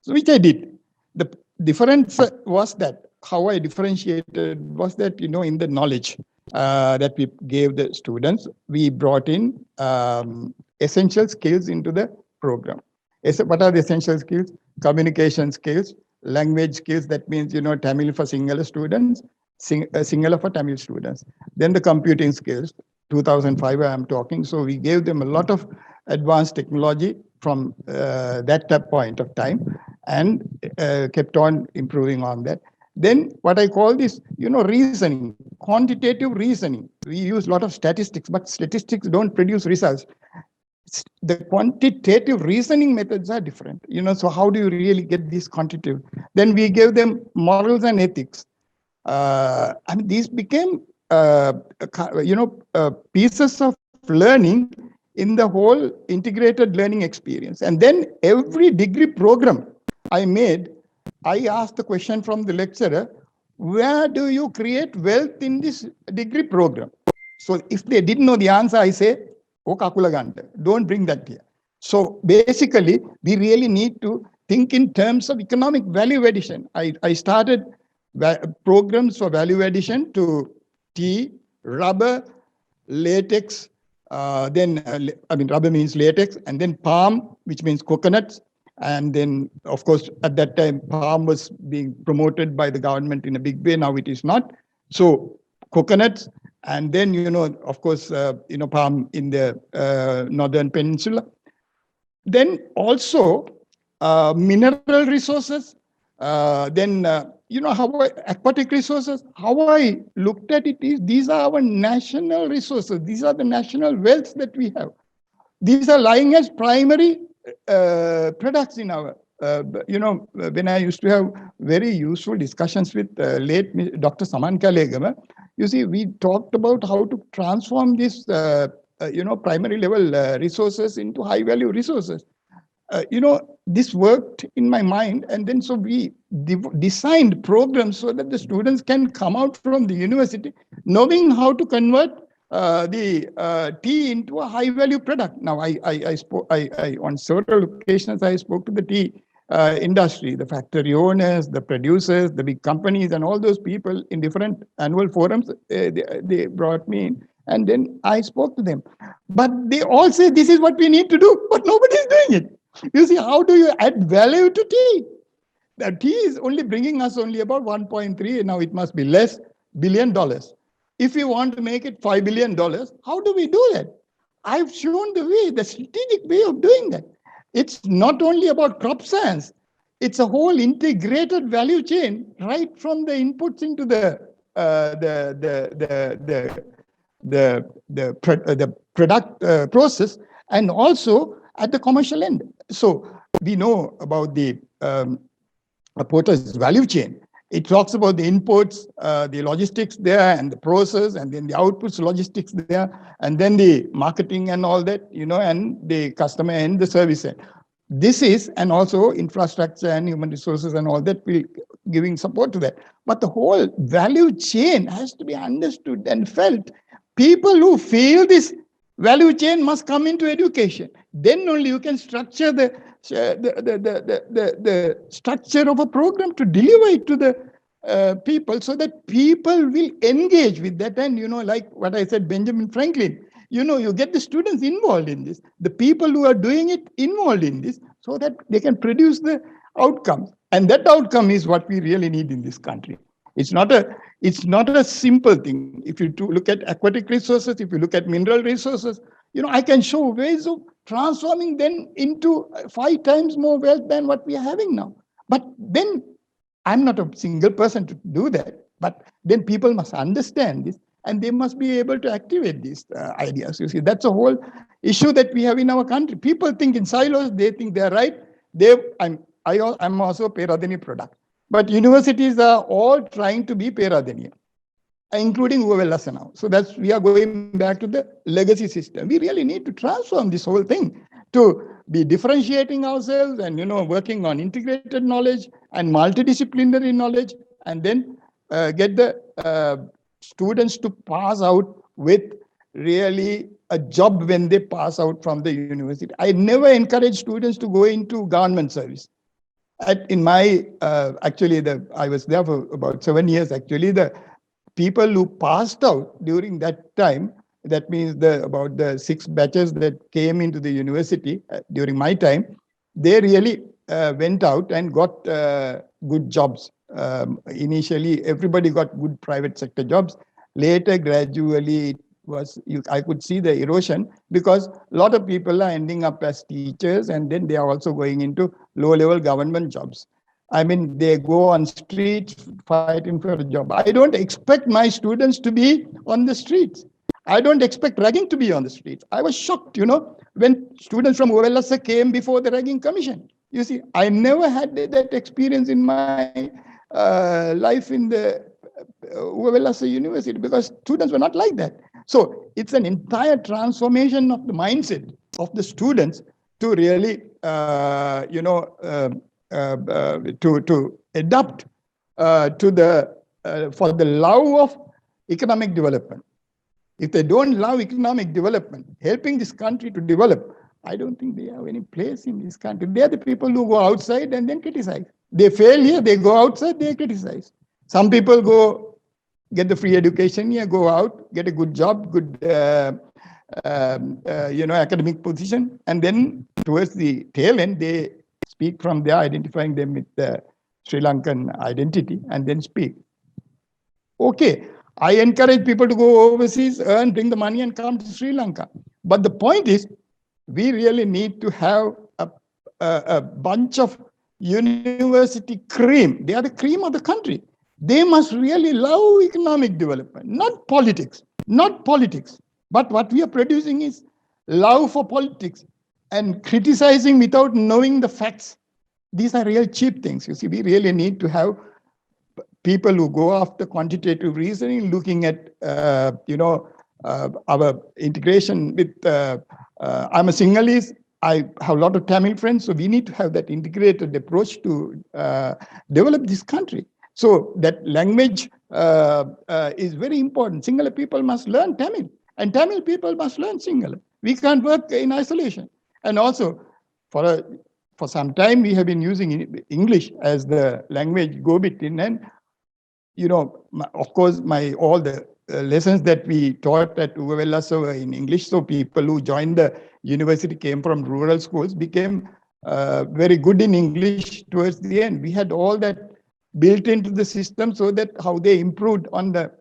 So which I did. The difference was that how I differentiated was that, in the knowledge that we gave the students, we brought in essential skills into the program. What are the essential skills? Communication skills, language skills. That means, Tamil for Sinhala students, Sinhala for Tamil students. Then the computing skills, 2005 I'm talking. So we gave them a lot of advanced technology from that point of time, and kept on improving on that. Then what I call this, reasoning, quantitative reasoning. We use a lot of statistics, but statistics don't produce results. The quantitative reasoning methods are different. So how do you really get these quantitative? Then we gave them morals and ethics. These became pieces of learning in the whole integrated learning experience. And then every degree program I made, I asked the question from the lecturer, where do you create wealth in this degree program? So if they didn't know the answer, I say, oh, Kakulaganta, don't bring that here. So basically, we really need to think in terms of economic value addition. I started programs for value addition to tea, rubber, latex, rubber means latex, and then palm, which means coconuts. And then, of course, at that time, palm was being promoted by the government in a big way. Now it is not. So coconuts, and then, of course, palm in the northern peninsula. Then also mineral resources, how aquatic resources, how I looked at it is these are our national resources. These are the national wealth that we have. These are lying as primary products in our, when I used to have very useful discussions with late Dr. Saman Kalegama, you see, we talked about how to transform this, primary level resources into high value resources. This worked in my mind. And then so we designed programs so that the students can come out from the university knowing how to convert the tea into a high value product. Now, I spoke on several occasions, I spoke to the tea industry, the factory owners, the producers, the big companies, and all those people in different annual forums. They brought me in, and then I spoke to them. But they all say this is what we need to do, but nobody is doing it. You see, how do you add value to tea? The tea is only bringing us only about 1.3, now it must be less, $billion. If we want to make it $5 billion, how do we do that? I've shown the way, the strategic way of doing that. It's not only about crop science, it's a whole integrated value chain, right from the inputs into the product process, and also at the commercial end. So we know about the Porter's value chain. It talks about the inputs, the logistics there, and the process, and then the outputs, logistics there, and then the marketing and all that, and the customer and the service end. This is, and also infrastructure and human resources and all that, will giving support to that. But the whole value chain has to be understood and felt. People who feel this value chain must come into education. Then only you can structure the structure of a program to deliver it to the people, so that people will engage with that. And, like what I said, Benjamin Franklin, you get the students involved in this, the people who are doing it involved in this, so that they can produce the outcomes. And that outcome is what we really need in this country. It's not a simple thing. If you look at aquatic resources, if you look at mineral resources, I can show ways of transforming them into 5 times more wealth than what we are having now. But then I'm not a single person to do that. But then people must understand this, and they must be able to activate these ideas. You see, that's a whole issue that we have in our country. People think in silos, they think they're right. I'm also a Peradeniya product. But universities are all trying to be Peradeniya, including Wellassa now. So we are going back to the legacy system. We really need to transform this whole thing to be differentiating ourselves and, working on integrated knowledge and multidisciplinary knowledge, and then get the students to pass out with really a job when they pass out from the university. I never encourage students to go into government service. In my, I was there for about 7 years, actually. The people who passed out during that time, that means about the 6 batches that came into the university during my time, they really went out and got good jobs. Initially, everybody got good private sector jobs. Later, gradually, I could see the erosion, because a lot of people are ending up as teachers, and then they are also going into low-level government jobs. I mean, they go on streets fighting for a job. I don't expect my students to be on the streets. I don't expect ragging to be on the streets. I was shocked, when students from Wellassa came before the ragging commission. You see, I never had that experience in my life in the Wellassa University because students were not like that. So it's an entire transformation of the mindset of the students to really, to adapt to the for the love of economic development. If they don't love economic development, helping this country to develop, I don't think they have any place in this country. They are the people who go outside and then criticize. They fail here, they go outside, they criticize. Some people go get the free education here, go out, get a good job, good academic position, and then towards the tail end, they speak from there, identifying them with the Sri Lankan identity, and then speak. Okay, I encourage people to go overseas, earn, bring the money, and come to Sri Lanka. But the point is, we really need to have a bunch of university cream. They are the cream of the country. They must really love economic development, not politics, not politics. But what we are producing is love for politics and criticizing without knowing the facts. These are real cheap things. You see, we really need to have people who go after quantitative reasoning, looking at, our integration with, I'm a Sinhalese, I have a lot of Tamil friends, so we need to have that integrated approach to develop this country. So that language is very important. Sinhala people must learn Tamil, and Tamil people must learn Sinhala. We can't work in isolation. And also, for some time, we have been using English as the language go-between, and of course, all the lessons that we taught at Wellassa were in English. So people who joined the university came from rural schools, became very good in English towards the end. We had all that built into the system so that how they improved on the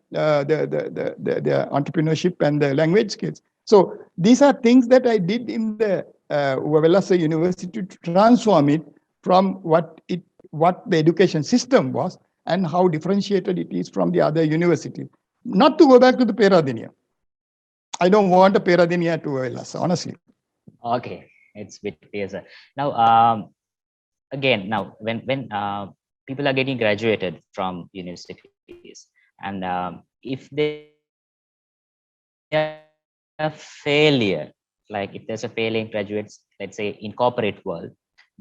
entrepreneurship and the language skills. So these are things that I did in the Wellassa University to transform it from what the education system was and how differentiated it is from the other universities. Not to go back to the Peradeniya. I don't want a Peradeniya to Wellassa, honestly. Okay, it's a bit clear, sir. Now, again, now when people are getting graduated from universities, and if they are failure, like if there's a failing graduates, let's say in corporate world,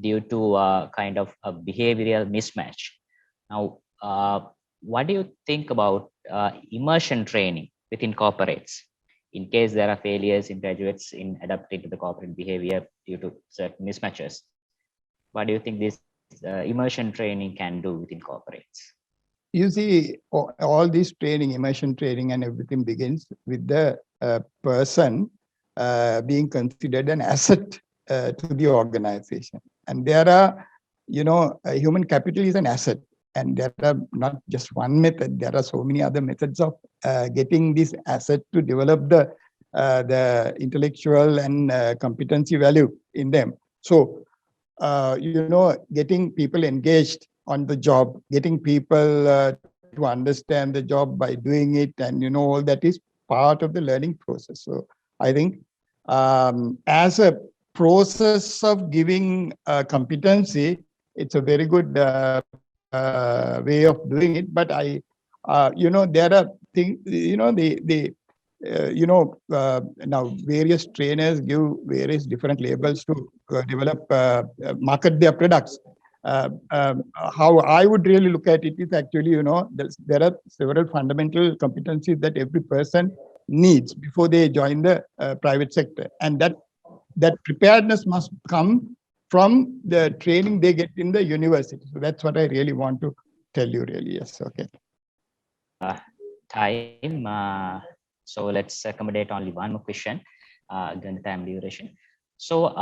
due to kind of a behavioral mismatch. Now, what do you think about immersion training within corporates in case there are failures in graduates in adapting to the corporate behavior due to certain mismatches? What do you think this immersion training can do within corporates? You see, all this training, immersion training and everything begins with the person being considered an asset to the organization. And there are, human capital is an asset. And there are not just one method, there are so many other methods of getting this asset to develop the intellectual and competency value in them. So, getting people engaged on the job, getting people to understand the job by doing it, and all that is part of the learning process. So I think as a process of giving competency, it's a very good way of doing it. But there are things, now various trainers give various different labels to develop, market their products. How I would really look at it is actually, there are several fundamental competencies that every person needs before they join the private sector. And that preparedness must come from the training they get in the university. So that's what I really want to tell you, really. Yes, okay. Time. So let's accommodate only one more question during the time duration. So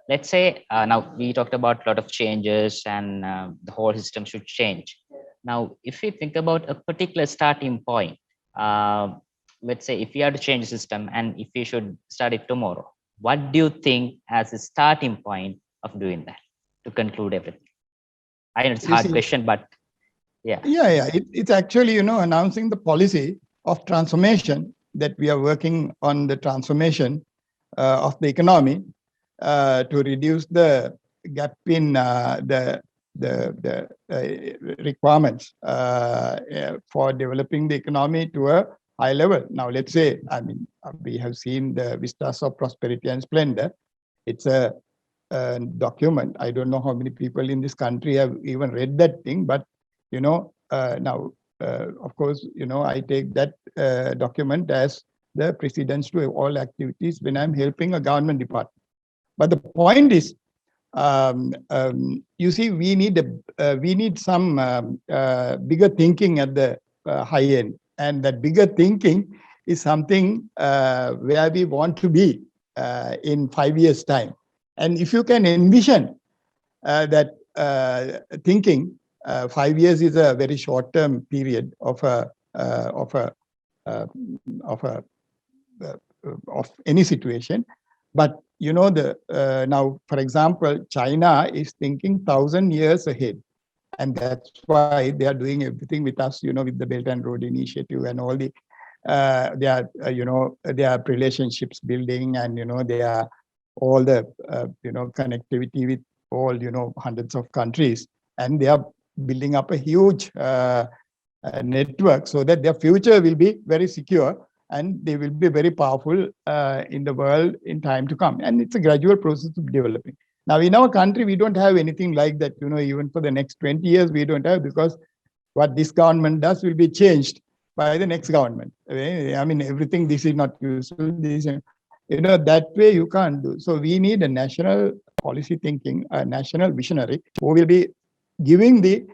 let's say now we talked about a lot of changes and the whole system should change. Now, if we think about a particular starting point, let's say if we have to change the system and if we should start it tomorrow, what do you think as a starting point of doing that to conclude everything? I know it's a hard question, but yeah. It's actually, announcing the policy of transformation that we are working on, the transformation of the economy to reduce the gap in the requirements for developing the economy to a high level. Now, let's say, I mean, we have seen the Vistas of Prosperity and Splendor. It's a document. I don't know how many people in this country have even read that thing, but now, of course, I take that document as the precedence to all activities when I'm helping a government department. But the point is, you see, we need some bigger thinking at the high end, and that bigger thinking is something where we want to be in 5 years' time. And if you can envision that thinking, 5 years is a very short-term period of any situation. But now, for example, China is thinking 1,000 years ahead, and that's why they are doing everything with us, with the Belt and Road Initiative and all the their relationships building, and they are all the connectivity with all hundreds of countries, and they are building up a huge network so that their future will be very secure and they will be very powerful in the world in time to come. And it's a gradual process of developing. Now, in our country, we don't have anything like that. Even for the next 20 years, we don't have, because what this government does will be changed by the next government. I mean, everything, this is not useful. This, that way you can't do. So we need a national policy thinking, a national visionary who will be giving the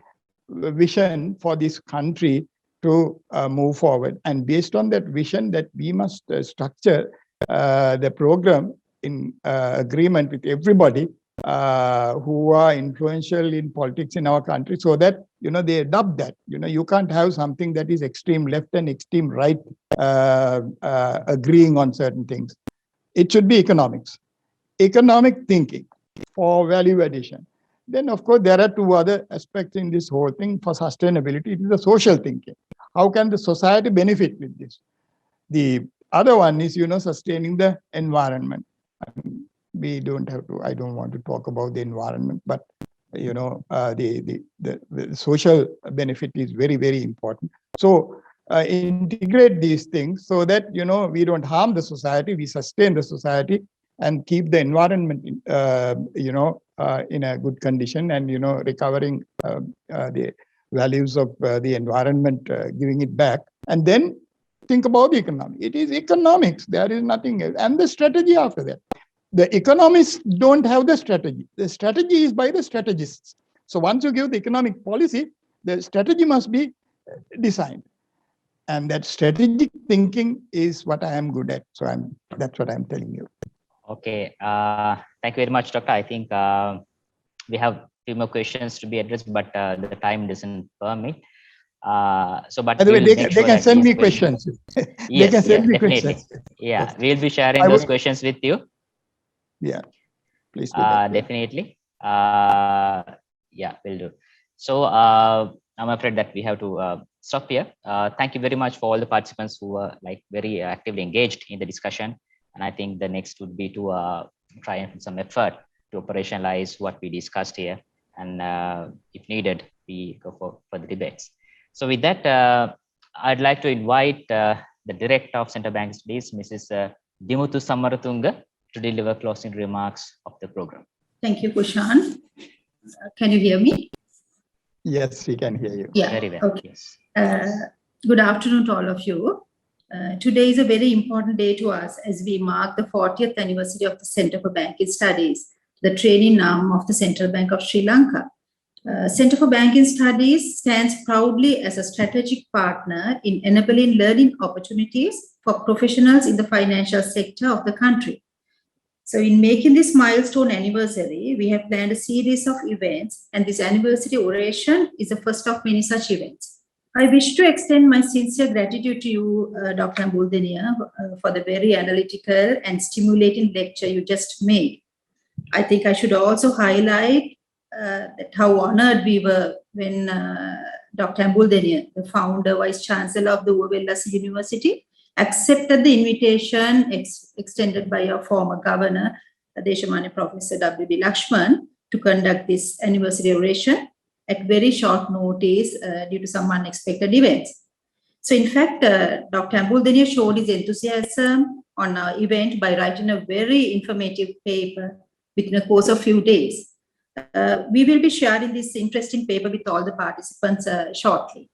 vision for this country to move forward. And based on that vision, that we must structure the program in agreement with everybody who are influential in politics in our country, so that they adopt that. You can't have something that is extreme left and extreme right agreeing on certain things. It should be economic thinking for value addition. Then, of course, there are two other aspects in this whole thing. For sustainability, it is the social thinking. How can the society benefit with this? The other one is, sustaining the environment. We don't have to, I don't want to talk about the environment, but, the social benefit is very, very important. So integrate these things so that, we don't harm the society, we sustain the society and keep the environment, in a good condition, and, recovering the values of the environment, giving it back. And then think about the economy. It is economics. There is nothing else. And the strategy after that. The economists don't have the strategy. The strategy is by the strategists. So once you give the economic policy, the strategy must be designed. And that strategic thinking is what I am good at. So that's what I'm telling you. Okay. Thank you very much, Doctor. I think we have a few more questions to be addressed, but the time doesn't permit. But by the way, they can send me questions. Yes, they can send me definitely. questions. Yeah, yes. We'll be sharing those questions with you. Yeah, please do that. Definitely. Yeah, will do. So I'm afraid that we have to stop here. Thank you very much for all the participants who were very actively engaged in the discussion. And I think the next would be to try and put some effort to operationalize what we discussed here. And if needed, we go for the debates. So with that, I'd like to invite the Director of Central Bank Studies, Mrs. Dimuthu Samaratunga, to deliver closing remarks of the program. Thank you, Kushan. Can you hear me? Yes, we can hear you. Yeah. Very well. Okay. Yes. Good afternoon to all of you. Today is a very important day to us as we mark the 40th anniversary of the Center for Banking Studies, the training arm of the Central Bank of Sri Lanka. Center for Banking Studies stands proudly as a strategic partner in enabling learning opportunities for professionals in the financial sector of the country. So in making this milestone anniversary, we have planned a series of events, and this anniversary oration is the first of many such events. I wish to extend my sincere gratitude to you, Dr. Embuldeniya, for the very analytical and stimulating lecture you just made. I think I should also highlight that how honored we were when Dr. Embuldeniya, the founder, Vice Chancellor of the Wellassa University, accepted the invitation extended by our former governor, Deshamani Professor W.D. Lakshman, to conduct this anniversary oration at very short notice due to some unexpected events. So in fact, Dr. Embuldeniya showed his enthusiasm on our event by writing a very informative paper within a course of few days. We will be sharing this interesting paper with all the participants shortly.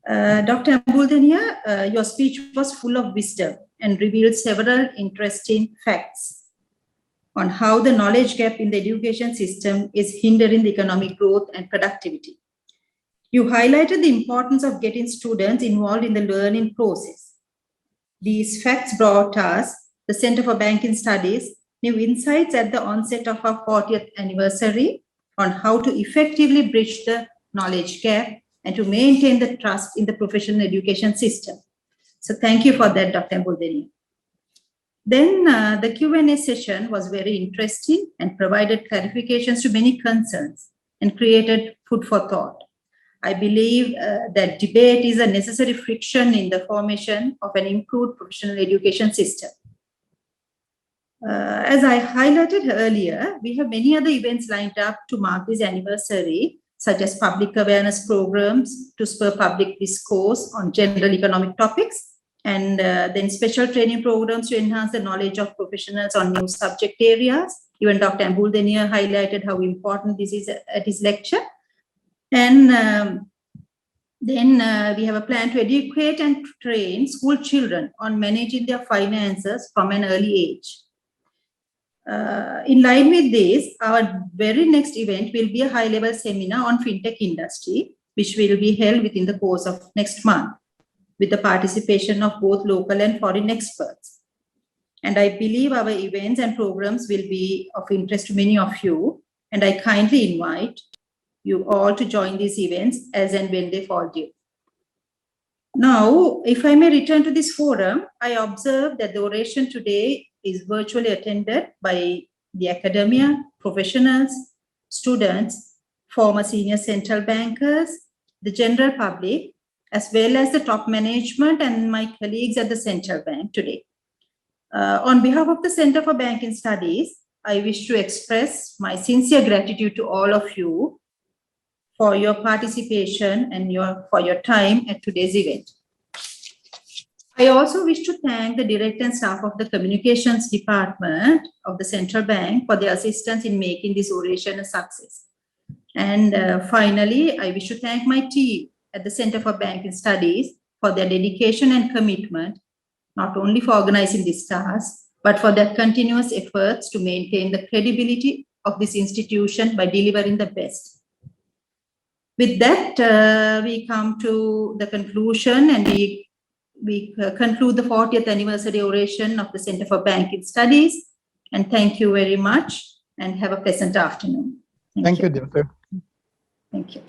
Dr. Embuldeniya, your speech was full of wisdom and revealed several interesting facts on how the knowledge gap in the education system is hindering the economic growth and productivity. You highlighted the importance of getting students involved in the learning process. These facts brought us, the Center for Banking Studies, new insights at the onset of our 40th anniversary on how to effectively bridge the knowledge gap and to maintain the trust in the professional education system. So thank you for that, Dr. Embuldeniya. Then the Q&A session was very interesting and provided clarifications to many concerns and created food for thought. I believe that debate is a necessary friction in the formation of an improved professional education system. As I highlighted earlier, we have many other events lined up to mark this anniversary, such as public awareness programs to spur public discourse on general economic topics, and then special training programs to enhance the knowledge of professionals on new subject areas. Even Dr. Embuldeniya highlighted how important this is at his lecture. And then we have a plan to educate and train school children on managing their finances from an early age. In line with this, our very next event will be a high-level seminar on fintech industry, which will be held within the course of next month, with the participation of both local and foreign experts. And I believe our events and programs will be of interest to many of you, and I kindly invite you all to join these events as and when they fall due. Now, if I may return to this forum, I observe that the oration today is virtually attended by the academia, professionals, students, former senior central bankers, the general public, as well as the top management and my colleagues at the central bank today. On behalf of the Center for Banking Studies, I wish to express my sincere gratitude to all of you for your participation and for your time at today's event. I also wish to thank the director and staff of the communications department of the central bank for their assistance in making this oration a success. And finally, I wish to thank my team at the Center for Banking Studies for their dedication and commitment, not only for organizing this task, but for their continuous efforts to maintain the credibility of this institution by delivering the best. With that, we come to the conclusion and we conclude the 40th anniversary oration of the Center for Banking Studies. And thank you very much and have a pleasant afternoon. Thank you, Doctor. Thank you.